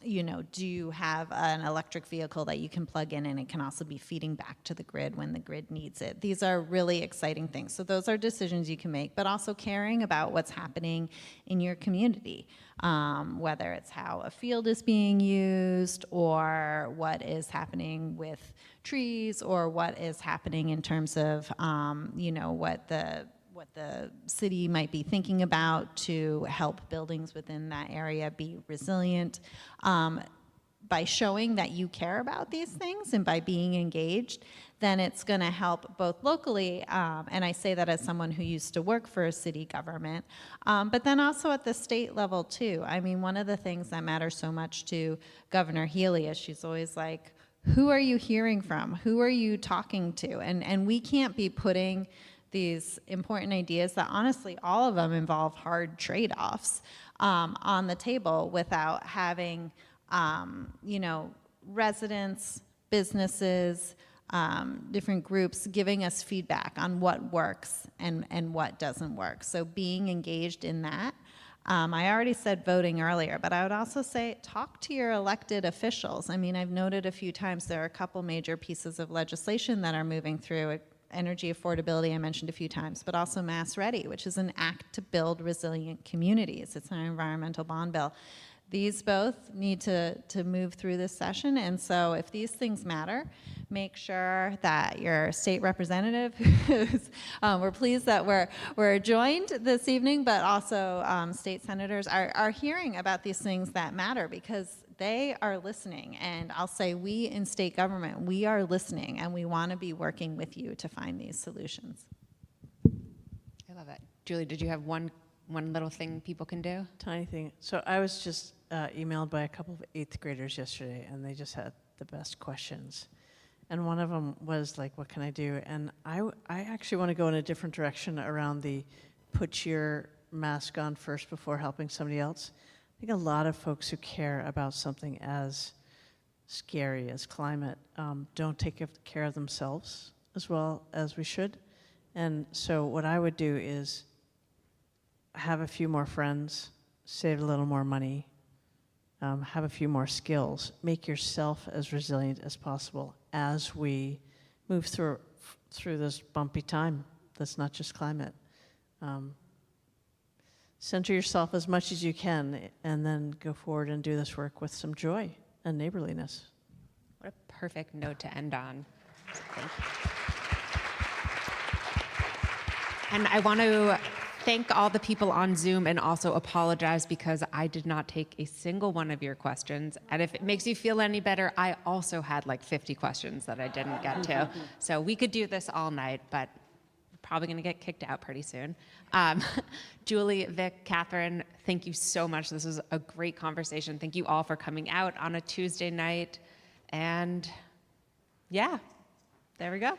you know, do you have an electric vehicle that you can plug in and it can also be feeding back to the grid when the grid needs it? These are really exciting things. So those are decisions you can make, but also caring about what's happening in your community, whether it's how a field is being used, or what is happening with trees, or what is happening in terms of, you know, what the city might be thinking about to help buildings within that area be resilient. By showing that you care about these things and by being engaged, then it's going to help both locally, and I say that as someone who used to work for a city government, but then also at the state level too. I mean, one of the things that matters so much to Governor Healy is she's always like, who are you hearing from? Who are you talking to? And we can't be putting these important ideas that honestly all of them involve hard trade-offs on the table without having you know, residents, businesses, different groups giving us feedback on what works and what doesn't work. So being engaged in that. I already said voting earlier, but I would also say talk to your elected officials. I mean, I've noted a few times there are a couple major pieces of legislation that are moving through. energy affordability I mentioned a few times, but also Mass Ready, which is an act to build resilient communities. It's an environmental bond bill. These both need to move through this session, and so if these things matter, make sure that your state representative, we're pleased that we're joined this evening, but also state senators are hearing about these things that matter, because they are listening. And I'll say, we in state government, we are listening, and we want to be working with you to find these solutions. I love it. Julie, did you have one little thing people can do? Tiny thing. So I was just emailed by a couple of 8th graders yesterday, and they just had the best questions. And one of them was like, what can I do? And I actually want to go in a different direction around the put your mask on first before helping somebody else. I think a lot of folks who care about something as scary as climate don't take care of themselves as well as we should. And so what I would do is have a few more friends, save a little more money, have a few more skills, make yourself as resilient as possible as we move through this bumpy time that's not just climate. Center yourself as much as you can, and then go forward and do this work with some joy and neighborliness. What a perfect note to end on. Thank you. And I want to thank all the people on Zoom and also apologize because I did not take a single one of your questions. And if it makes you feel any better, I also had like 50 questions that I didn't get to. So we could do this all night, but we're probably going to get kicked out pretty soon. Julie, Vic, Katherine, thank you so much. This was a great conversation. Thank you all for coming out on a Tuesday night. And yeah, there we go.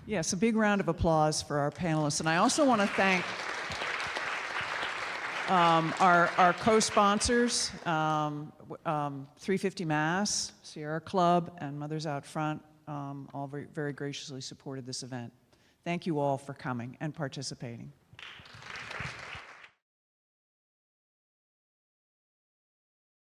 Yes, a big round of applause for our panelists. And I also want to thank our co-sponsors, 350 Mass, Sierra Club, and Mothers Out Front, all very, very graciously supported this event. Thank you all for coming and participating.